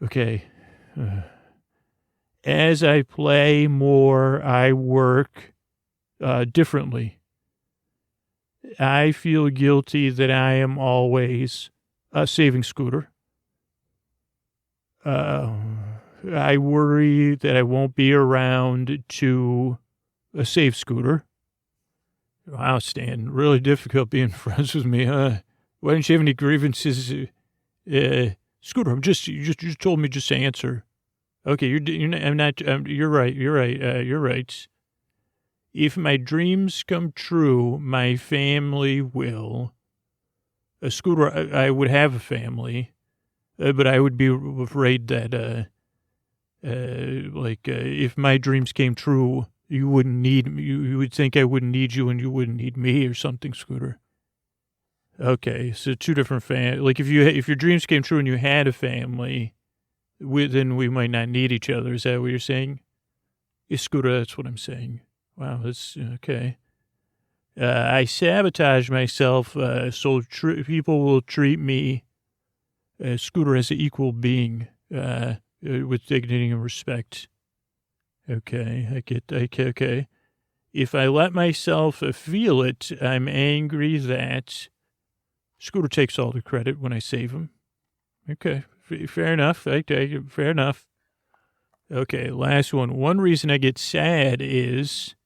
Okay. As I play more, I work differently. I feel guilty that I am always saving, Scooter. I worry that I won't be around to save, Scooter. Wow, Stan, really difficult being friends with me, huh? Why didn't you have any grievances? Scooter, you just told me just to answer. Okay, you're right. You're right. If my dreams come true, my family will. Scooter, I would have a family, but I would be afraid that, if my dreams came true, you wouldn't need me. You would think I wouldn't need you and you wouldn't need me or something, Scooter. Okay, so 2 different like if your dreams came true and you had a family, then we might not need each other. Is that what you're saying? Yeah, Scooter, that's what I'm saying. Wow, that's okay. I sabotage myself so people will treat me, Scooter, as an equal being with dignity and respect. Okay, okay. If I let myself feel it, I'm angry that Scooter takes all the credit when I save him. Okay, fair enough. I take it. Fair enough. Okay, last one. One reason I get sad is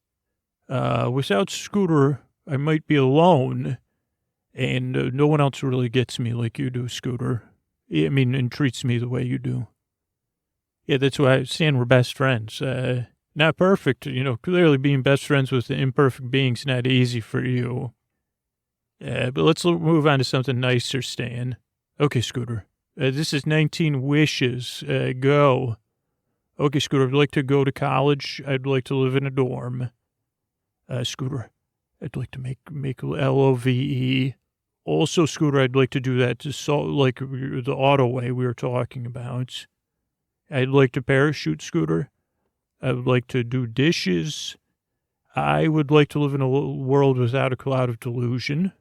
without Scooter, I might be alone, and no one else really gets me like you do, Scooter. I mean, and treats me the way you do. Yeah, that's why, Stan, we're best friends. Not perfect, clearly being best friends with imperfect beings not easy for you. But let's move on to something nicer, Stan. Okay, Scooter. This is 19 wishes. Go. Okay, Scooter, I'd like to go to college. I'd like to live in a dorm. Scooter, I'd like to make LOVE. Also, Scooter, I'd like to do that to like the auto way we were talking about. I'd like to parachute, Scooter. I would like to do dishes. I would like to live in a world without a cloud of delusion.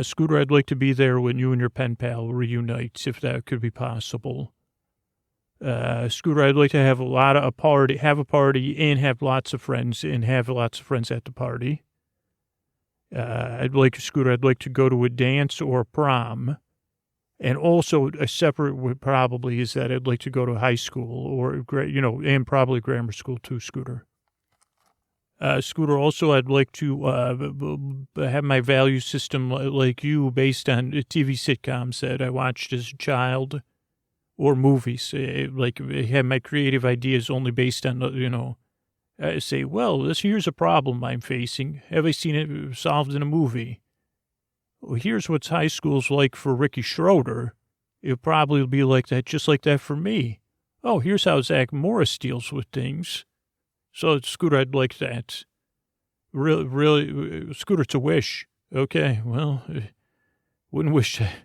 Scooter, I'd like to be there when you and your pen pal reunite, if that could be possible. Scooter, I'd like to have a party and have lots of friends at the party. Scooter, I'd like to go to a dance or a prom. And also a separate probably is that I'd like to go to high school or, and probably grammar school too, Scooter. Scooter, also, I'd like to have my value system like you based on TV sitcoms that I watched as a child or movies. Like, have my creative ideas only based on, say, well, here's a problem I'm facing. Have I seen it solved in a movie? Well, here's what high school's like for Ricky Schroeder. It'll probably be like that, just like that for me. Oh, here's how Zach Morris deals with things. So, Scooter, I'd like that. Really, Scooter, it's a wish. Okay, well, wouldn't wish that.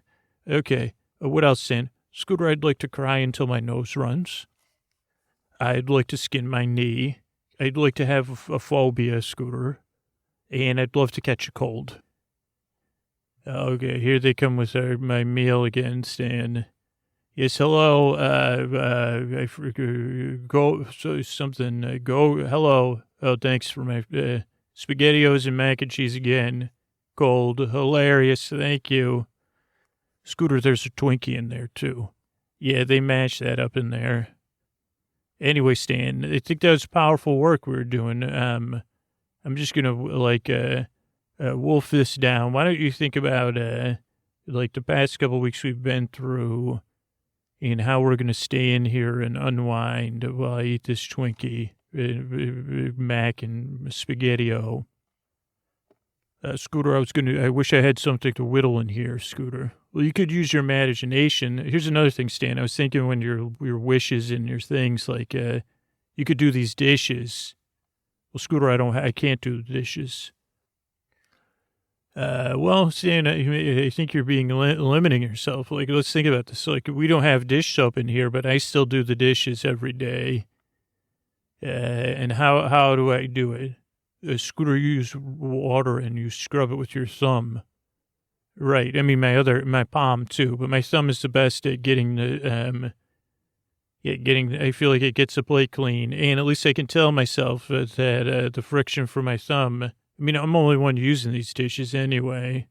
Okay, what else, Stan? Scooter, I'd like to cry until my nose runs. I'd like to skin my knee. I'd like to have a phobia, Scooter. And I'd love to catch a cold. Okay, here they come with my meal again, Stan. Yes, hello. Hello. Oh, thanks for my SpaghettiOs and mac and cheese again. Cold. Hilarious. Thank you. Scooter, there's a Twinkie in there, too. Yeah, they mashed that up in there. Anyway, Stan, I think that was powerful work we were doing. I'm just going to, wolf this down. Why don't you think about, the past couple of weeks we've been through and how we're going to stay in here and unwind while I eat this Twinkie, mac and SpaghettiO. Scooter, I wish I had something to whittle in here, Scooter. Well, you could use your imagination. Here's another thing, Stan. I was thinking when your wishes and your things, you could do these dishes. Well, Scooter, I can't do the dishes. Well, Stan, I think you're being limiting yourself. Let's think about this. We don't have dish soap in here, but I still do the dishes every day. And how do I do it? Scooter, you use water and you scrub it with your thumb. Right. I mean, my palm too, but my thumb is the best at getting I feel like it gets the plate clean. And at least I can tell myself that the friction for my thumb, I mean, I'm the only one using these dishes anyway.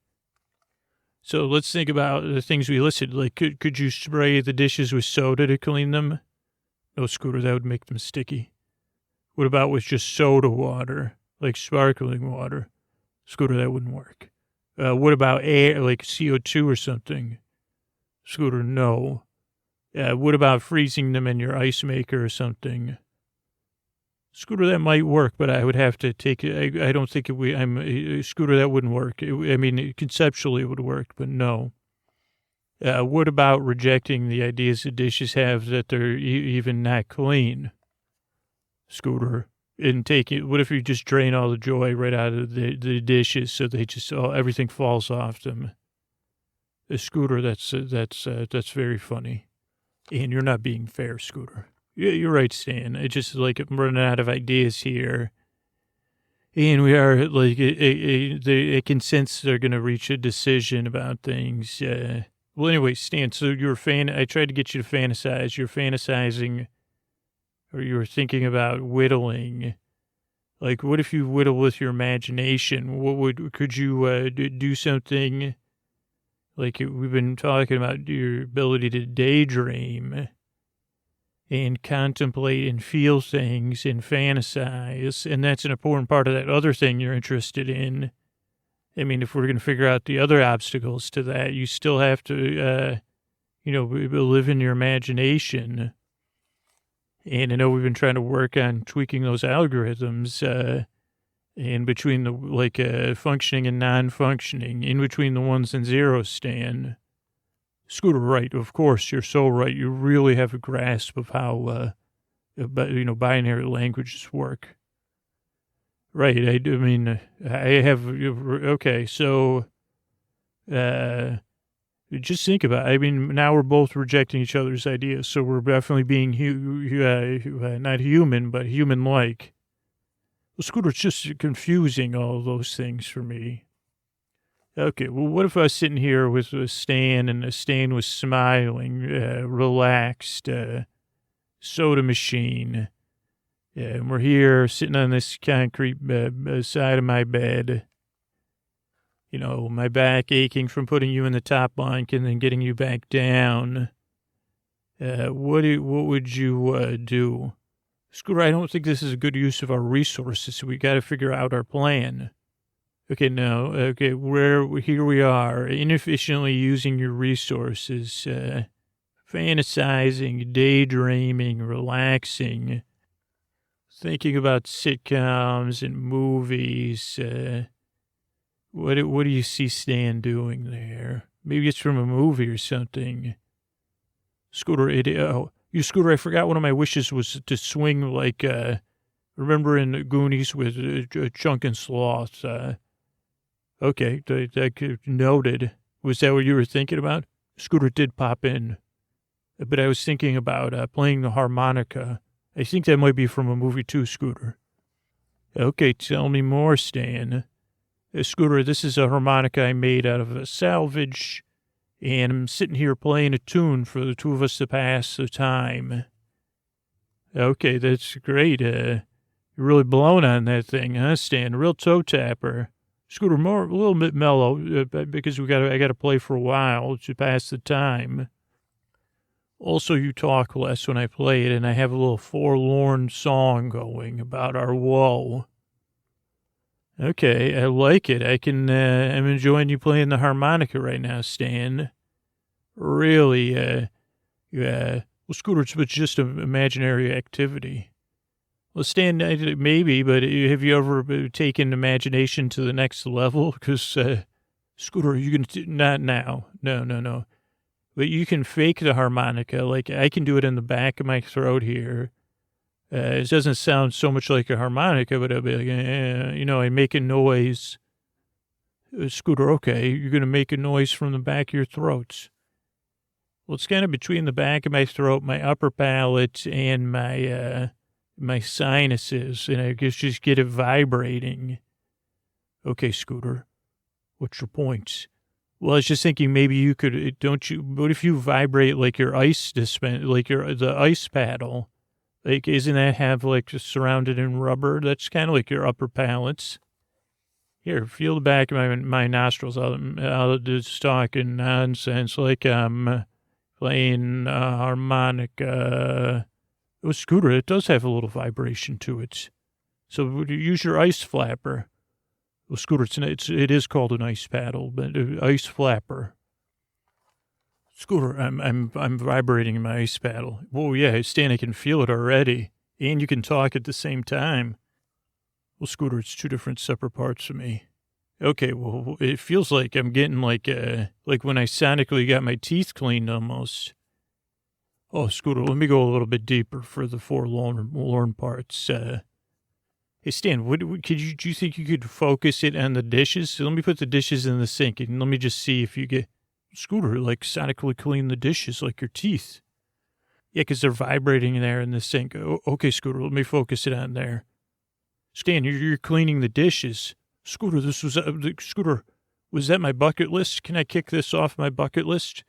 So let's think about the things we listed. Could you spray the dishes with soda to clean them? No, Scooter, that would make them sticky. What about with just soda water, like sparkling water? Scooter, that wouldn't work. What about air, like CO2 or something? Scooter, no. What about freezing them in your ice maker or something? Scooter, that might work, but I would have to take it. I don't think Scooter, that wouldn't work. Conceptually it would work, but no. What about rejecting the ideas that dishes have that they're even not clean? Scooter, and what if you just drain all the joy right out of the dishes so they just, everything falls off them? Scooter, that's very funny. And you're not being fair, Scooter. You're right, Stan. It's just I'm running out of ideas here. And we are I can sense they're going to reach a decision about things. Well, anyway, Stan, so I tried to get you to fantasize. You're fantasizing, or you were thinking about whittling. What if you whittle with your imagination? Could you do something? We've been talking about your ability to daydream and contemplate and feel things and fantasize. And that's an important part of that other thing you're interested in. I mean, if we're going to figure out the other obstacles to that, you still have to, live in your imagination. And I know we've been trying to work on tweaking those algorithms, in between the, functioning and non-functioning, in between the ones and zeros, Stan. Scooter, right, of course, you're so right. You really have a grasp of how binary languages work. Right. Okay. So, just think about it. I mean, now we're both rejecting each other's ideas. So we're definitely being not human, but human-like. Well, Scooter, it's just confusing, all those things for me. Okay, well, what if I was sitting here with Stan, and Stan was smiling, relaxed, soda machine, and we're here sitting on this concrete side of my bed, my back aching from putting you in the top bunk and then getting you back down. What would you do? Scooter, I don't think this is a good use of our resources, so we got to figure out our plan. Okay, here we are, inefficiently using your resources, fantasizing, daydreaming, relaxing, thinking about sitcoms and movies. What do you see Stan doing there? Maybe it's from a movie or something. Scooter, Scooter, I forgot one of my wishes was to swing like, remember in Goonies with Chunk and Sloth? Okay, noted. Was that what you were thinking about? Scooter did pop in. But I was thinking about playing the harmonica. I think that might be from a movie too, Scooter. Okay, tell me more, Stan. Scooter, this is a harmonica I made out of a salvage, and I'm sitting here playing a tune for the two of us to pass the time. Okay, that's great. You're really blown on that thing, huh, Stan? A real toe tapper. Scooter, a little bit mellow, because I got to play for a while to pass the time. Also, you talk less when I play it, and I have a little forlorn song going about our woe. Okay, I like it. I'm enjoying you playing the harmonica right now, Stan. Really, well, Scooter, it's just an imaginary activity. Well, Stan, maybe, but have you ever taken imagination to the next level? Because, Scooter, you can, not now. No. But you can fake the harmonica. Like, I can do it in the back of my throat here. It doesn't sound so much like a harmonica, but I'll be like, I make a noise. Scooter, okay, you're going to make a noise from the back of your throats. Well, it's kind of between the back of my throat, my upper palate, and my sinuses, and I just get it vibrating. Okay, Scooter, what's your point? Well, I was just thinking maybe you could, what if you vibrate like your ice the ice paddle? Like, isn't that have like just surrounded in rubber? That's kind of like your upper palates. Here, feel the back of my nostrils. I'll just talking nonsense like I'm playing harmonica. Oh, Scooter, it does have a little vibration to it. So use your ice flapper. Well, Scooter, it is called an ice paddle, but ice flapper. Scooter, I'm vibrating in my ice paddle. Whoa, yeah, Stan, I can feel it already, and you can talk at the same time. Well, Scooter, it's two different separate parts of me. Okay, well, it feels like I'm getting like when I sonically got my teeth cleaned almost. Oh, Scooter, let me go a little bit deeper for the forlorn parts. Hey, Stan, do you think you could focus it on the dishes? So let me put the dishes in the sink, and let me just see if you get... Scooter, like, sonically clean the dishes like your teeth. Yeah, because they're vibrating there in the sink. Okay, Scooter, let me focus it on there. Stan, you're cleaning the dishes. Scooter, Scooter, was that my bucket list? Can I kick this off my bucket list?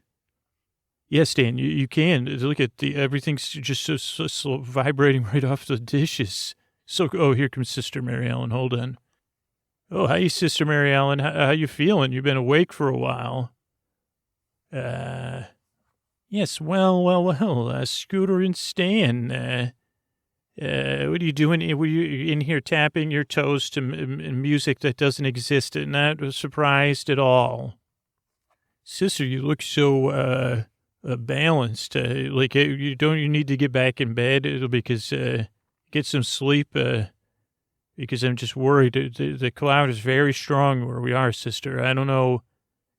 Yes, Stan, you can. Look at everything's just so vibrating right off the dishes. Here comes Sister Mary Ellen. Hold on. Oh, hi, Sister Mary Ellen. How you feeling? You've been awake for a while. Yes, well, Scooter and Stan, what are you doing? Were you in here tapping your toes to music that doesn't exist? Not surprised at all. Sister, you look so, balanced. You need to get back in bed because, get some sleep, because I'm just worried. The cloud is very strong where we are, sister. I don't know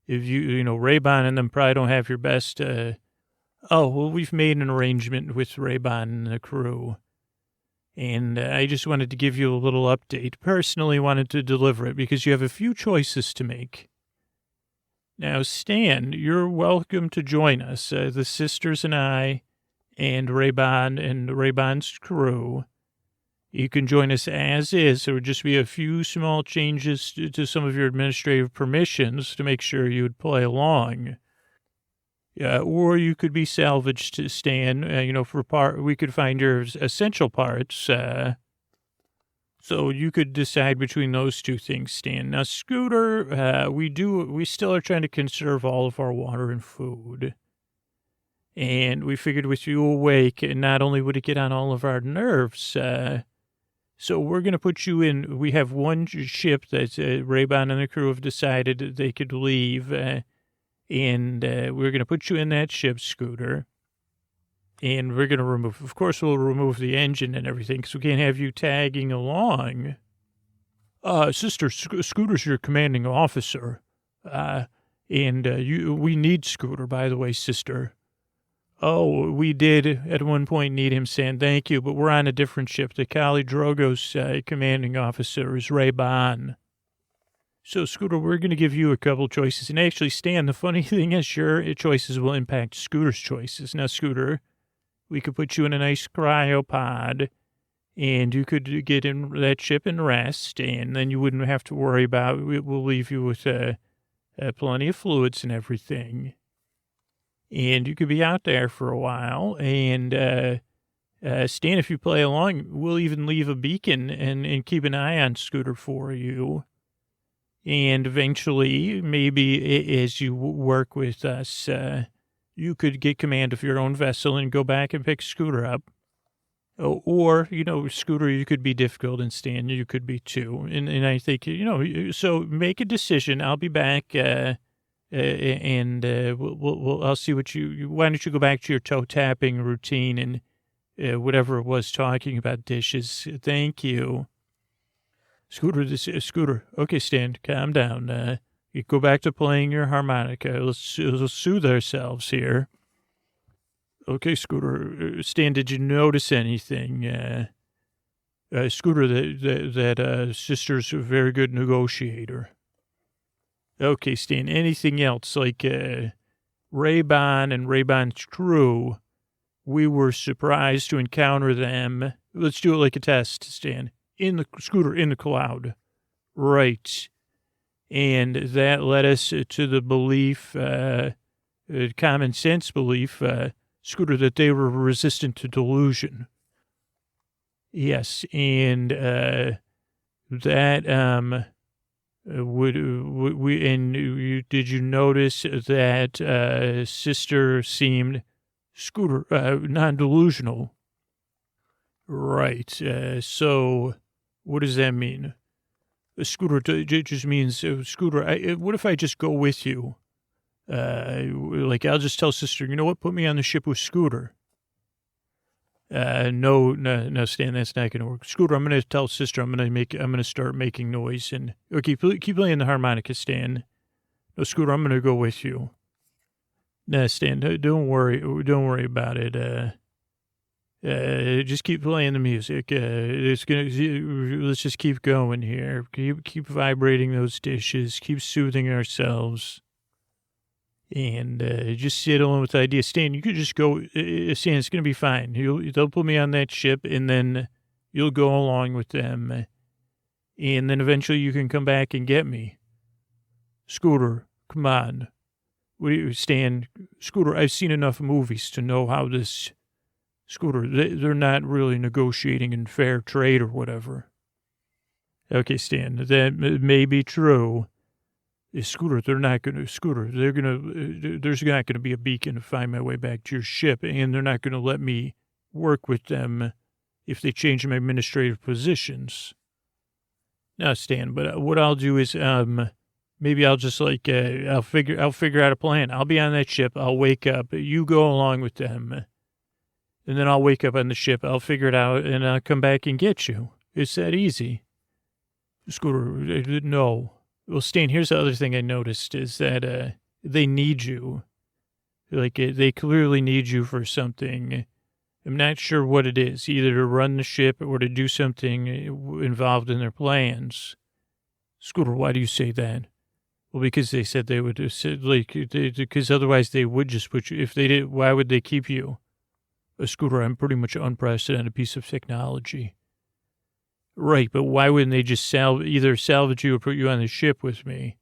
if Raybon and them probably don't have your best, we've made an arrangement with Raybon and the crew. And I just wanted to give you a little update. Personally wanted to deliver it because you have a few choices to make. Now, Stan, you're welcome to join us. The sisters and I and Raybon's crew. You can join us as is. There would just be a few small changes to some of your administrative permissions to make sure you would play along. Or you could be salvaged to Stan, we could find your essential parts. So you could decide between those two things, Stan. Now, Scooter, we still are trying to conserve all of our water and food. And we figured with you awake, not only would it get on all of our nerves, so we're going to put you in. We have one ship that Raybon and the crew have decided they could leave, and we're going to put you in that ship, Scooter. And we're going to we'll remove the engine and everything because we can't have you tagging along. Sister, Scooter's your commanding officer. We need Scooter, by the way, sister. Oh, we did at one point need him, Stan. Thank you, but we're on a different ship. The Kali Drogo's commanding officer is Raybon. So, Scooter, we're going to give you a couple choices. And actually, Stan, the funny thing is your choices will impact Scooter's choices. Now, Scooter, we could put you in a nice cryopod, and you could get in that ship and rest, and then you wouldn't have to worry about it. We'll leave you with plenty of fluids and everything. And you could be out there for a while. And Stan, if you play along, we'll even leave a beacon and keep an eye on Scooter for you. And eventually, maybe as you work with us, you could get command of your own vessel and go back and pick Scooter up. Or, Scooter, you could be difficult, and Stan, you could be too. And I think, so make a decision. I'll be back, and I'll see what why don't you go back to your toe tapping routine and whatever it was talking about dishes. Thank you. Scooter. Okay, Stan, calm down. You go back to playing your harmonica. Let's soothe ourselves here. Okay, Scooter. Stan, did you notice anything? Scooter, that sister's a very good negotiator. Okay, Stan, anything else? Like Raybon and Raybon's crew, we were surprised to encounter them. Let's do it like a test, Stan. Scooter, in the cloud. Right. And that led us to the belief, common sense belief, Scooter, that they were resistant to delusion. Yes, and did you notice that sister seemed, Scooter, non-delusional? Right. So what does that mean? Scooter, it just means, Scooter, what if I just go with you? I'll just tell sister, you know what, put me on the ship with Scooter. No, Stan, that's not going to work. Scooter, I'm going to tell sister I'm going to start making noise. And okay, keep playing the harmonica, Stan. No, Scooter, I'm going to go with you. No, Stan, don't worry about it. Just keep playing the music. Let's just keep going here. Keep vibrating those dishes. Keep soothing ourselves. And just sit along with the idea. Stan, you could just go. Stan, it's going to be fine. They'll put me on that ship, and then you'll go along with them. And then eventually you can come back and get me. Scooter, come on. Stan, Scooter, I've seen enough movies to know how this... Scooter, they're not really negotiating in fair trade or whatever. Okay, Stan, that may be true. Scooter, there's not going to be a beacon to find my way back to your ship, and they're not going to let me work with them if they change my administrative positions. Now, Stan, but what I'll do is, maybe I'll just I'll figure out a plan. I'll be on that ship. I'll wake up. You go along with them. And then I'll wake up on the ship. I'll figure it out, and I'll come back and get you. It's that easy. Scooter, no. Well, Stan, here's the other thing I noticed is that they need you. They clearly need you for something. I'm not sure what it is, either to run the ship or to do something involved in their plans. Scooter, why do you say that? Well, because they said they would, because otherwise they would just put you, if they did, why would they keep you? A Scooter, I'm pretty much an unprecedented piece of technology. Right, but why wouldn't they just either salvage you or put you on the ship with me?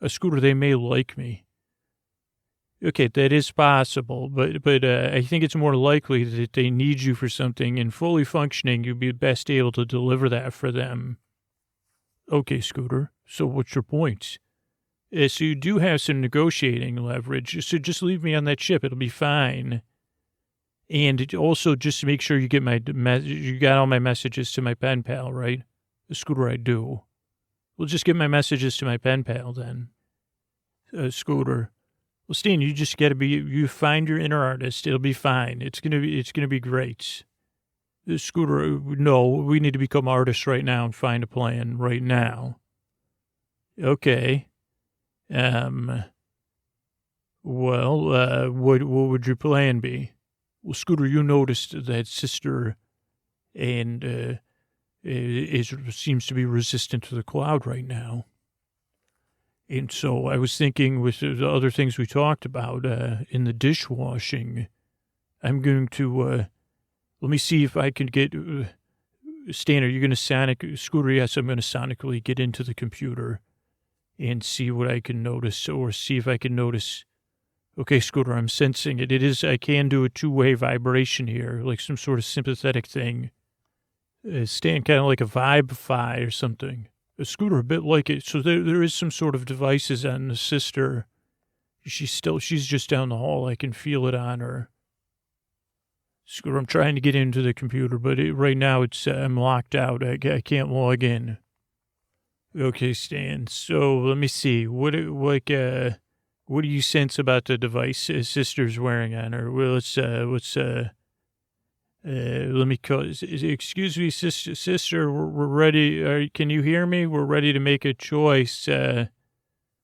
A Scooter, they may like me. Okay, that is possible, but I think it's more likely that they need you for something, and fully functioning, you'd be best able to deliver that for them. Okay, Scooter, so what's your point? So you do have some negotiating leverage, so just leave me on that ship. It'll be fine. And also just make sure you get you got all my messages to my pen pal, right? Scooter, I do. Well, just get my messages to my pen pal then. Scooter. Well, Stan, you just got to you find your inner artist. It'll be fine. It's going to be great. Scooter, no, we need to become artists right now and find a plan right now. Okay. Well, what would your plan be? Well, Scooter, you noticed that sister and seems to be resistant to the cloud right now. And so I was thinking with the other things we talked about in the dishwashing, I'm going to, let me see if I can get, Stan, are you going to Scooter, yes, I'm going to sonically get into the computer and see what I can notice, or see if I can notice. Okay, Scooter, I'm sensing it. I can do a two-way vibration here, like some sort of sympathetic thing. Stan, kind of like a vibe-fi or something. A Scooter, a bit like it. So there is some sort of devices on the sister. She's just down the hall. I can feel it on her. Scooter, I'm trying to get into the computer, but right now I'm locked out. I can't log in. Okay, Stan. So let me see. What do you sense about the device sister's wearing on her? Well, let me call. Excuse me, sister. We're ready. Can you hear me? We're ready to make a choice.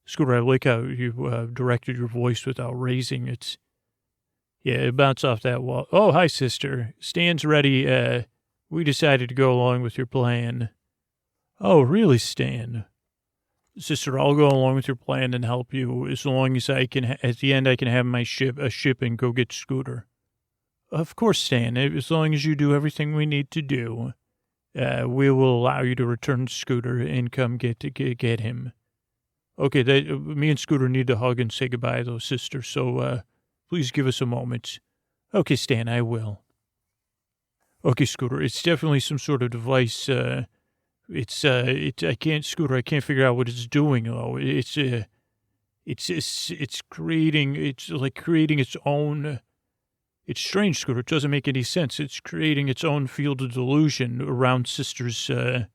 Scooter, I like how you directed your voice without raising it. Yeah, it bounced off that wall. Oh, hi, sister. Stan's ready. We decided to go along with your plan. Oh, really, Stan? Sister, I'll go along with your plan and help you as long as I can. At the end, I can have a ship and go get Scooter. Of course, Stan. As long as you do everything we need to do, we will allow you to return Scooter and come get him. Okay, me and Scooter need to hug and say goodbye, though, sister. So please give us a moment. Okay, Stan, I will. Okay, Scooter, it's definitely some sort of device. I can't figure out what it's doing though. It's creating its own. It's strange, Scooter. It doesn't make any sense. It's creating its own field of delusion around sister's her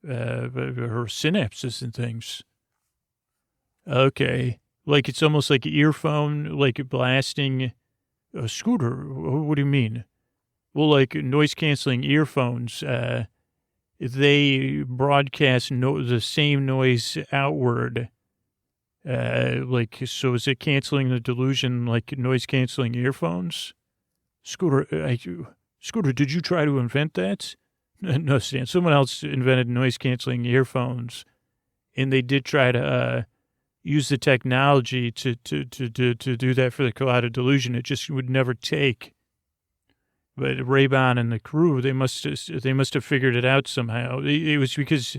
synapses and things. Okay, like it's almost like an earphone, like blasting a Scooter. What do you mean? Well, like noise canceling earphones. They broadcast the same noise outward. So is it canceling the delusion like noise canceling earphones? Scooter, did you try to invent that? No, Stan. Someone else invented noise canceling earphones, and they did try to use the technology to do that for the clouded delusion. It just would never take. But Ray-Ban and the crew, they must have figured it out somehow. It was because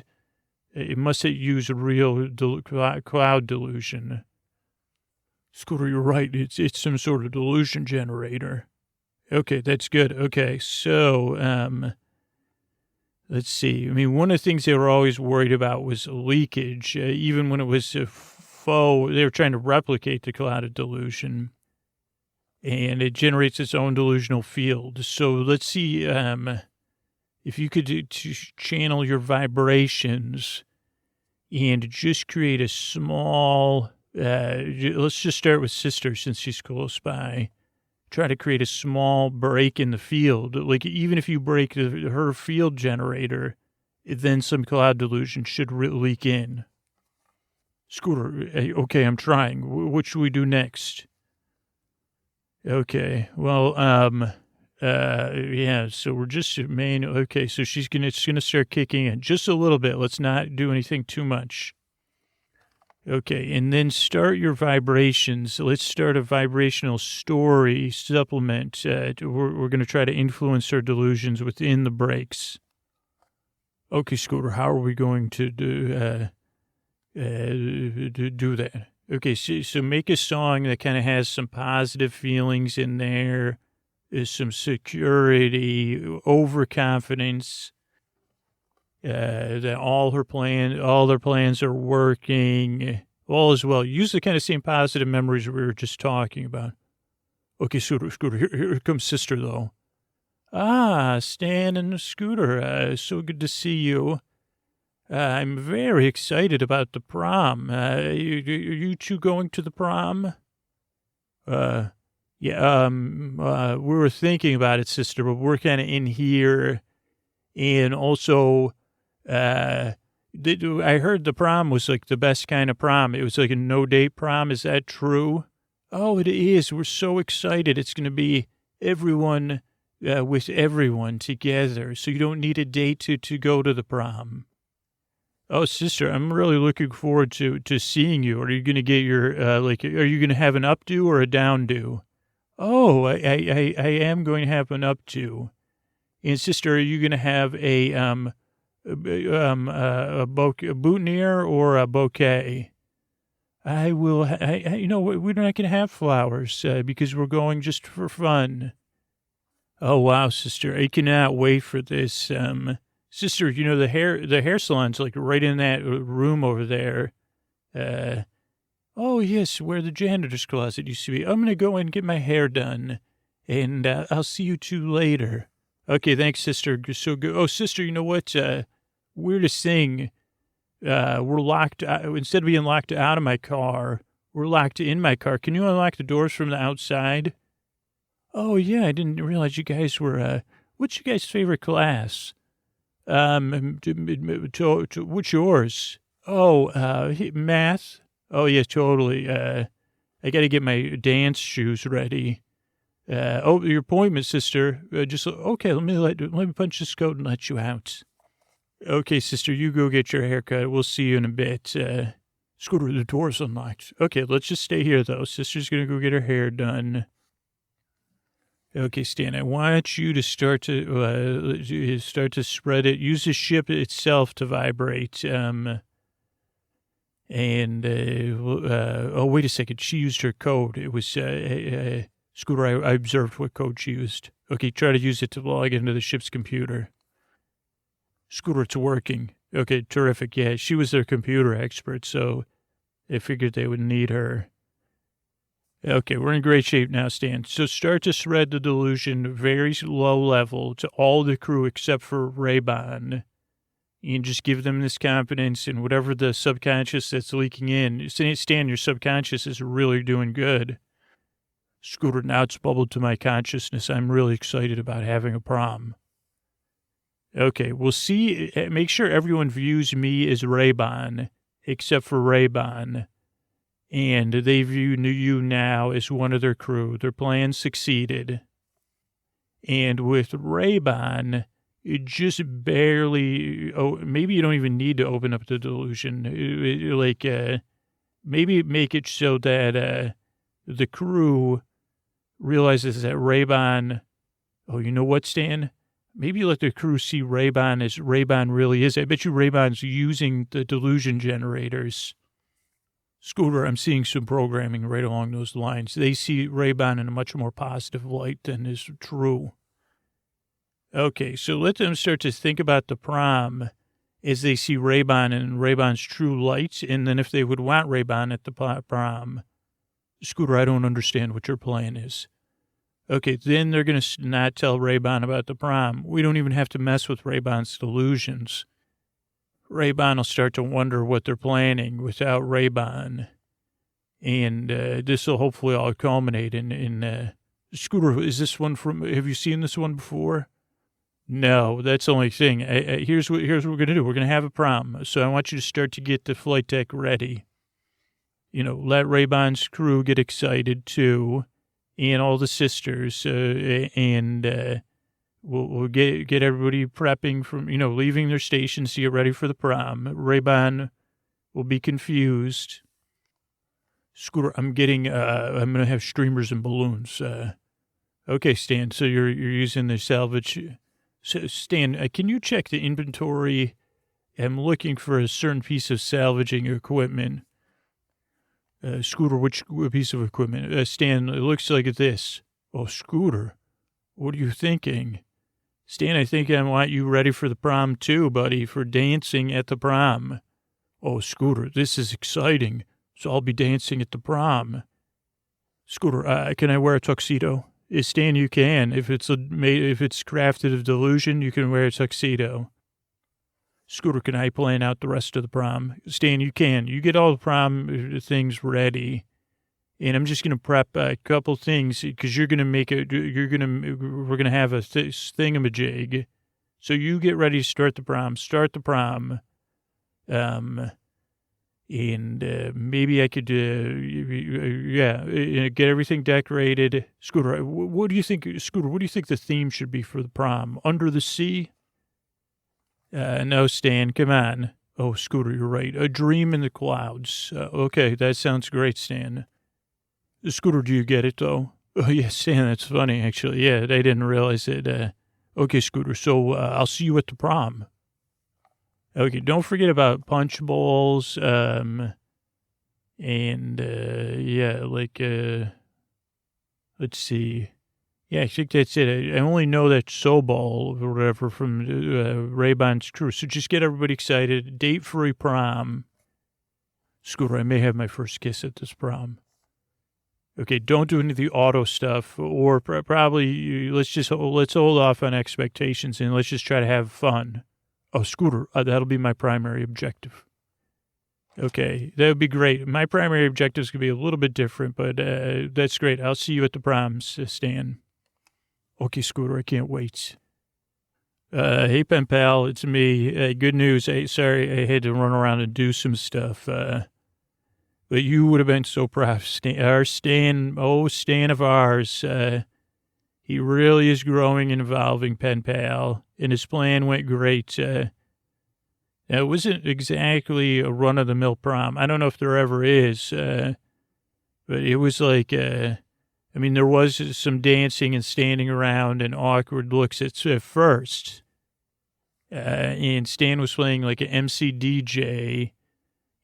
it must have used a real cloud delusion. Scooter, you're right. It's some sort of delusion generator. Okay, that's good. Okay, so let's see. I mean, one of the things they were always worried about was leakage. Even when it was a faux, they were trying to replicate the clouded delusion. And it generates its own delusional field. So let's see if you could channel your vibrations and just create a small, let's just start with sister since she's close by. Try to create a small break in the field. Like even if you break her field generator, then some cloud delusion should leak in. Scooter, okay, I'm trying. What should we do next? Okay, well, Yeah, so we're just, okay, so it's gonna start kicking in just a little bit. Let's not do anything too much. Okay, and then start your vibrations. Let's start a vibrational story supplement. We're going to try to influence our delusions within the breaks. Okay, Scooter, how are we going to do that? Okay, so make a song that kind of has some positive feelings in there, some security, overconfidence. That all their plans are working. All is well. Use the kind of same positive memories we were just talking about. Okay, Scooter, here comes Sister, though. Ah, Stan and Scooter, so good to see you. I'm very excited about the prom. You two going to the prom? Yeah, we were thinking about it, Sister, but we're kind of in here. And also, I heard the prom was like the best kind of prom. It was like a no-date prom. Is that true? Oh, it is. We're so excited. It's going to be everyone with everyone together. So you don't need a date to go to the prom. Oh, Sister, I'm really looking forward to seeing you. Are you going to get your, are you going to have an updo or a downdo? Oh, I am going to have an updo. And Sister, are you going to have a boutonniere or a bouquet? I will. We're not going to have flowers because we're going just for fun. Oh wow, Sister, I cannot wait for this. Sister, the hair salon's like right in that room over there. Oh yes, where the janitor's closet used to be. I'm going to go and get my hair done, and I'll see you two later. Okay, thanks, Sister. So good. Oh, Sister, you know what? Weirdest thing, we're locked. Instead of being locked out of my car, we're locked in my car. Can you unlock the doors from the outside? Oh, yeah, I didn't realize you guys were, what's your guys' favorite class? What's yours? Oh, math? Oh, yeah, totally. I got to get my dance shoes ready. Your appointment, Sister. Okay. Let me punch this code and let you out. Okay, Sister, you go get your haircut. We'll see you in a bit. Scooter, the door's unlocked. Okay, let's just stay here though. Sister's gonna go get her hair done. Okay, Stan, I want you to start to spread it. Use the ship itself to vibrate. Oh, wait a second. She used her code. It was Scooter, I observed what code she used. Okay, try to use it to log into the ship's computer. Scooter, it's working. Okay, terrific. Yeah, she was their computer expert, so they figured they would need her. Okay, we're in great shape now, Stan. So start to spread the delusion very low level to all the crew except for Ray-Ban. And just give them this confidence and whatever the subconscious that's leaking in. Stan, your subconscious is really doing good. Scooter, now it's bubbled to my consciousness. I'm really excited about having a prom. Okay, we'll see. Make sure everyone views me as Ray-Ban, except for Ray-Ban. And they view you now as one of their crew. Their plan succeeded. And with Ray-Ban, it just barely, maybe you don't even need to open up the delusion. Maybe make it so that the crew realizes that Ray-Ban, you know what, Stan? Maybe let the crew see Ray-Ban as Ray-Ban really is. I bet you Ray-Ban's using the delusion generators. Scooter, I'm seeing some programming right along those lines. They see Ray-Ban in a much more positive light than is true. Okay, so let them start to think about the prom as they see Ray-Ban and Ray-Ban's true light, and then if they would want Ray-Ban at the prom. Scooter, I don't understand what your plan is. Okay, then they're going to not tell Ray-Ban about the prom. We don't even have to mess with Ray-Ban's delusions. Ray-Ban will start to wonder what they're planning without Ray-Ban. And this will hopefully all culminate in Scooter, is this one have you seen this one before? No, that's the only thing. Here's what we're going to do. We're going to have a prom. So I want you to start to get the flight deck ready. Let Ray-Ban's crew get excited too. and all the sisters, and we'll get everybody prepping from, leaving their stations to get ready for the prom. Ray-Ban will be confused. Scooter, I'm going to have streamers and balloons. Okay, Stan, so you're using the salvage. So, Stan, can you check the inventory? I'm looking for a certain piece of salvaging equipment. Scooter, which piece of equipment? Stan, it looks like this. Oh, Scooter, what are you thinking? Stan, I think I want you ready for the prom too, buddy, for dancing at the prom. Oh, Scooter, this is exciting. So I'll be dancing at the prom. Scooter, can I wear a tuxedo? Stan, you can. If it's crafted of delusion, you can wear a tuxedo. Scooter, can I plan out the rest of the prom? Stan, you can. You get all the prom things ready. And I'm just going to prep a couple things because we're going to have a thingamajig. So you get ready to start the prom. And maybe I could, get everything decorated. Scooter, what do you think? Scooter, what do you think the theme should be for the prom? Under the sea? No, Stan, come on. Oh, Scooter, you're right. A dream in the clouds. Okay, that sounds great, Stan. Scooter, do you get it, though? Oh, yeah, Stan, that's funny, actually. Yeah, they didn't realize it. Okay, Scooter, so I'll see you at the prom. Okay, don't forget about punch bowls, let's see. Yeah, I think that's it. I only know that So Ball or whatever from Ray-Ban's crew. So just get everybody excited. Date-free prom. Scooter, I may have my first kiss at this prom. Okay, don't do any of the auto stuff, or probably let's hold off on expectations and let's just try to have fun. Oh, Scooter, that'll be my primary objective. Okay, that would be great. My primary objectives could be a little bit different, but that's great. I'll see you at the proms, Stan. Okay, Scooter, I can't wait. Hey, pen pal, it's me. Good news. Sorry, I had to run around and do some stuff. But you would have been so proud. Stan of ours. He really is growing and evolving, pen pal, and his plan went great. It wasn't exactly a run-of-the-mill prom. I don't know if there ever is, but it was like, there was some dancing and standing around and awkward looks at first. And Stan was playing like an MC DJ,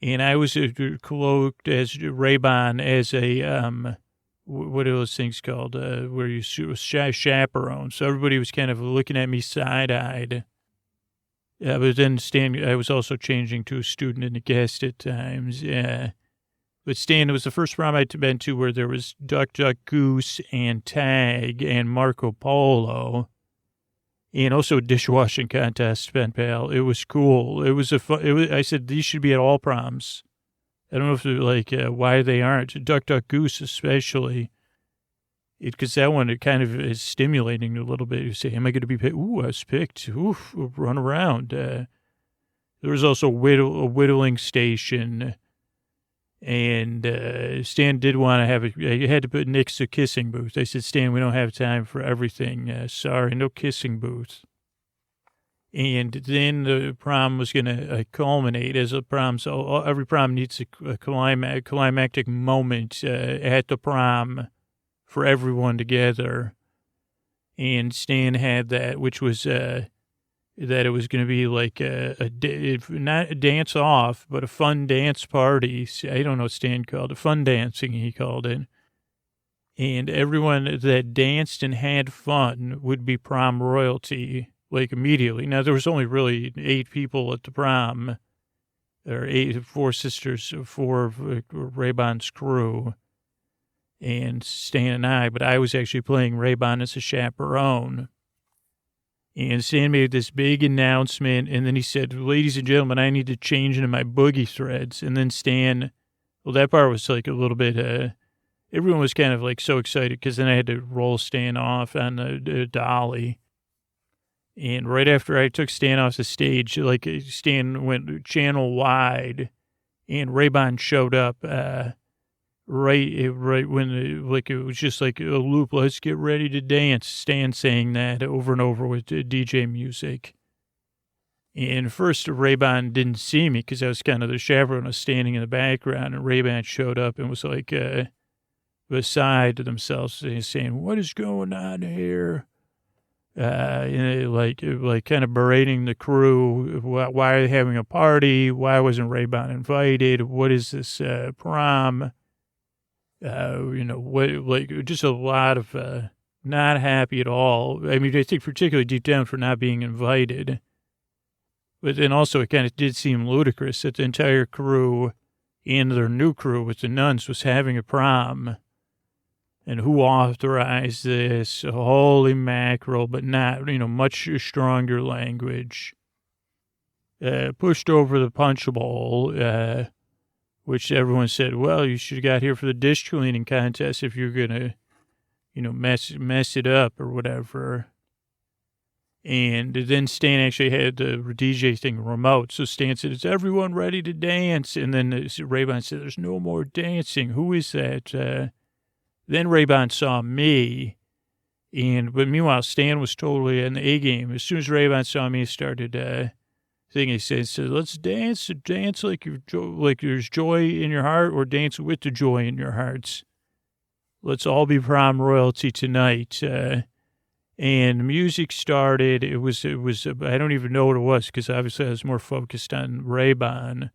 and I was cloaked as Ray-Ban as a, what are those things called, where you chaperone. So everybody was kind of looking at me side-eyed. But then Stan, I was also changing to a student and a guest at times. But Stan, it was the first prom I'd been to where there was Duck, Duck, Goose, and Tag, and Marco Polo, and also a dishwashing contest, pen pal. It was cool. I said, these should be at all proms. I don't know if they're like, why they aren't. Duck, Duck, Goose especially. Because that one, it kind of is stimulating a little bit. You say, am I going to be picked? Ooh, I was picked. Ooh, run around. There was also a whittling station. And Stan did want to have I had to put next to kissing booth. I said, Stan, we don't have time for everything. Sorry, no kissing booth. And then the prom was going to culminate as a prom. So every prom needs a climactic moment at the prom for everyone together. And Stan had that, which was that it was going to be like not a dance off, but a fun dance party. I don't know what Stan called it. Fun dancing, he called it. And everyone that danced and had fun would be prom royalty, like immediately. Now, there was only really 8 people at the prom, or 4 sisters, 4 of Ray-Ban's crew, and Stan and I, but I was actually playing Ray-Ban as a chaperone. And Stan made this big announcement, and then he said, ladies and gentlemen, I need to change into my boogie threads. And then Stan, well, that part was like a little bit, everyone was kind of like so excited because then I had to roll Stan off on the dolly. And right after I took Stan off the stage, like Stan went channel wide, and Ray-Ban showed up right when it was just like a loop. Let's get ready to dance. Stan saying that over and over with DJ music. And first, Ray-Ban didn't see me because I was kind of the chaperone. I was standing in the background, and Ray-Ban showed up and was like beside themselves, saying, "What is going on here?" Like kind of berating the crew. Why are they having a party? Why wasn't Ray-Ban invited? What is this prom? Just a lot of not happy at all. I mean, I think particularly deep down for not being invited. But then also it kind of did seem ludicrous that the entire crew and their new crew with the Nuns was having a prom. And who authorized this? Holy mackerel, but not, much stronger language. Pushed over the punch bowl, which everyone said, well, you should have got here for the dish cleaning contest if you're going to, mess it up or whatever. And then Stan actually had the DJ thing remote. So Stan said, is everyone ready to dance? And then Ray-Ban said, there's no more dancing. Who is that? Then Ray-Ban saw me, but meanwhile, Stan was totally in the A game. As soon as Ray-Ban saw me, he started thinking, he said, let's dance like there's joy in your heart, or dance with the joy in your hearts. Let's all be prom royalty tonight. And music started. It was, I don't even know what it was, because obviously I was more focused on Ray-Ban.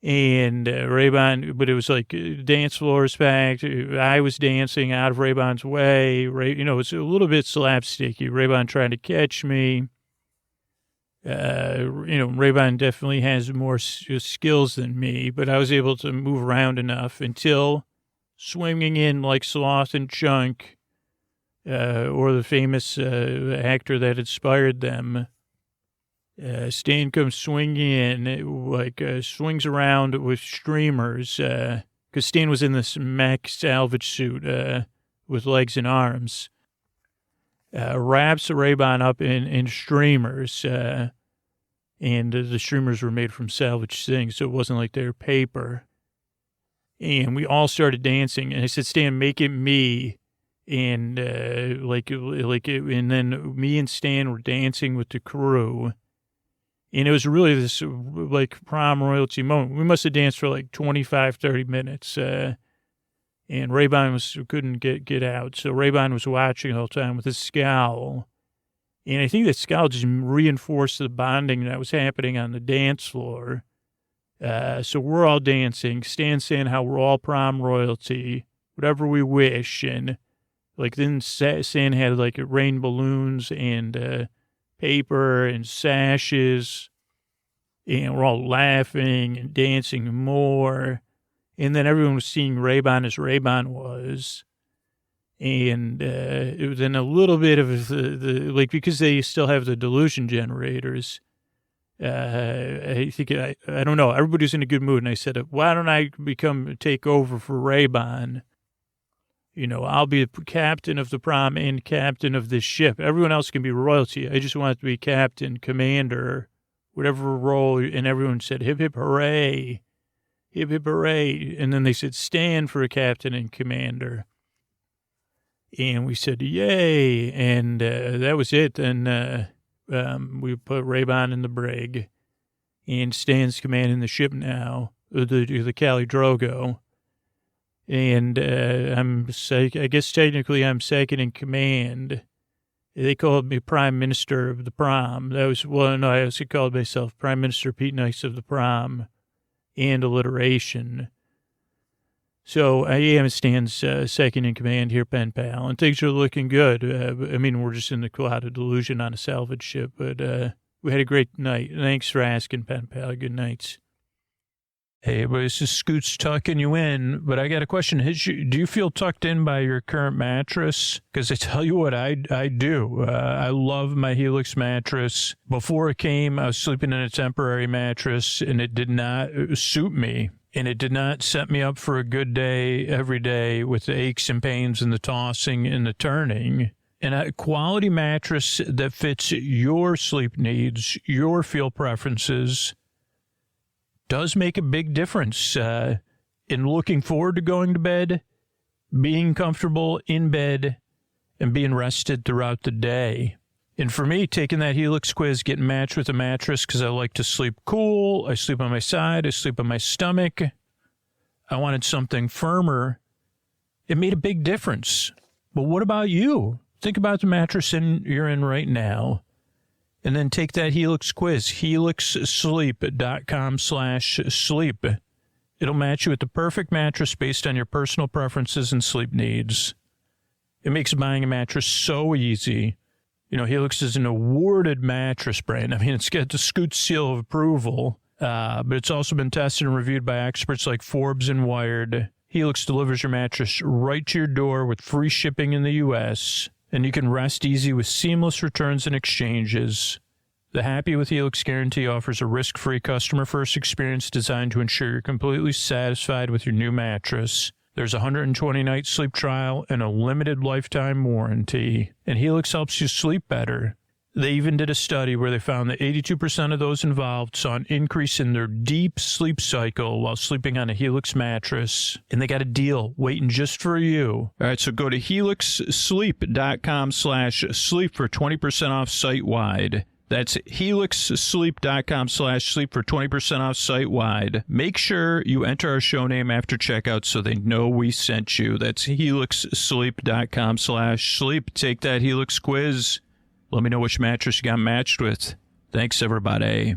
And Ray-Ban, but it was like dance floors packed. I was dancing out of Ray-Ban's way. It's a little bit slapsticky. Ray-Ban trying to catch me. Ray-Ban definitely has more skills than me, but I was able to move around enough until swinging in like Sloth and Chunk, or the famous actor that inspired them. Stan comes swinging in, swings around with streamers, because Stan was in this mech salvage suit with legs and arms. Wraps Ray-Ban up in streamers, and the streamers were made from salvage things, so it wasn't like they were paper. And we all started dancing, and I said, Stan, make it me. And and then me and Stan were dancing with the crew. And it was really this, prom royalty moment. We must have danced for 25, 30 minutes. And Ray-Ban couldn't get out. So Ray-Ban was watching the whole time with his scowl. And I think that scowl just reinforced the bonding that was happening on the dance floor. So we're all dancing. Stan saying how we're all prom royalty, whatever we wish. And then Stan had rain balloons and paper and sashes, and we're all laughing and dancing more. And then everyone was seeing Ray-Ban as Ray-Ban was. And it was in a little bit of because they still have the delusion generators. I think, I don't know, everybody's in a good mood. And I said, why don't I take over for Ray-Ban? I'll be the captain of the prom and captain of this ship. Everyone else can be royalty. I just want to be captain, commander, whatever role. And everyone said, hip, hip, hooray. Hip, hip, hooray. And then they said, stand for a captain and commander. And we said, yay. And that was it. And we put Ray-Ban in the brig. And Stan's commanding the ship now, the Cali Drogo. And I guess technically I'm second in command. They called me Prime Minister of the Prom. I also called myself Prime Minister Pete Nice of the Prom, and alliteration. So I am Stan's second in command here, Pen Pal, and things are looking good. We're just in the cloud of delusion on a salvage ship, but we had a great night. Thanks for asking, Pen Pal. Good nights. Hey, but this is Scoots tucking you in, but I got a question. Do you feel tucked in by your current mattress? Because I tell you what, I do. I love my Helix mattress. Before it came, I was sleeping in a temporary mattress, and it did not suit me, and it did not set me up for a good day every day with the aches and pains and the tossing and the turning. And a quality mattress that fits your sleep needs, your feel preferences, does make a big difference. and looking forward to going to bed, being comfortable in bed, and being rested throughout the day. And for me, taking that Helix quiz, getting matched with a mattress because I like to sleep cool. I sleep on my side. I sleep on my stomach. I wanted something firmer. It made a big difference. But what about you? Think about the mattress you're in right now. And then take that Helix quiz, helixsleep.com/sleep. It'll match you with the perfect mattress based on your personal preferences and sleep needs. It makes buying a mattress so easy. You know, Helix is an awarded mattress brand. I mean, it's got the Scoot seal of approval, but it's also been tested and reviewed by experts like Forbes and Wired. Helix delivers your mattress right to your door with free shipping in the U.S., and you can rest easy with seamless returns and exchanges. The Happy with Helix guarantee offers a risk-free customer-first experience designed to ensure you're completely satisfied with your new mattress. There's a 120-night sleep trial and a limited lifetime warranty. And Helix helps you sleep better. They even did a study where they found that 82% of those involved saw an increase in their deep sleep cycle while sleeping on a Helix mattress. And they got a deal waiting just for you. All right, so go to helixsleep.com/sleep for 20% off site-wide. That's helixsleep.com/sleep for 20% off site-wide. Make sure you enter our show name after checkout so they know we sent you. That's helixsleep.com/sleep. Take that Helix quiz. Let me know which mattress you got matched with. Thanks, everybody.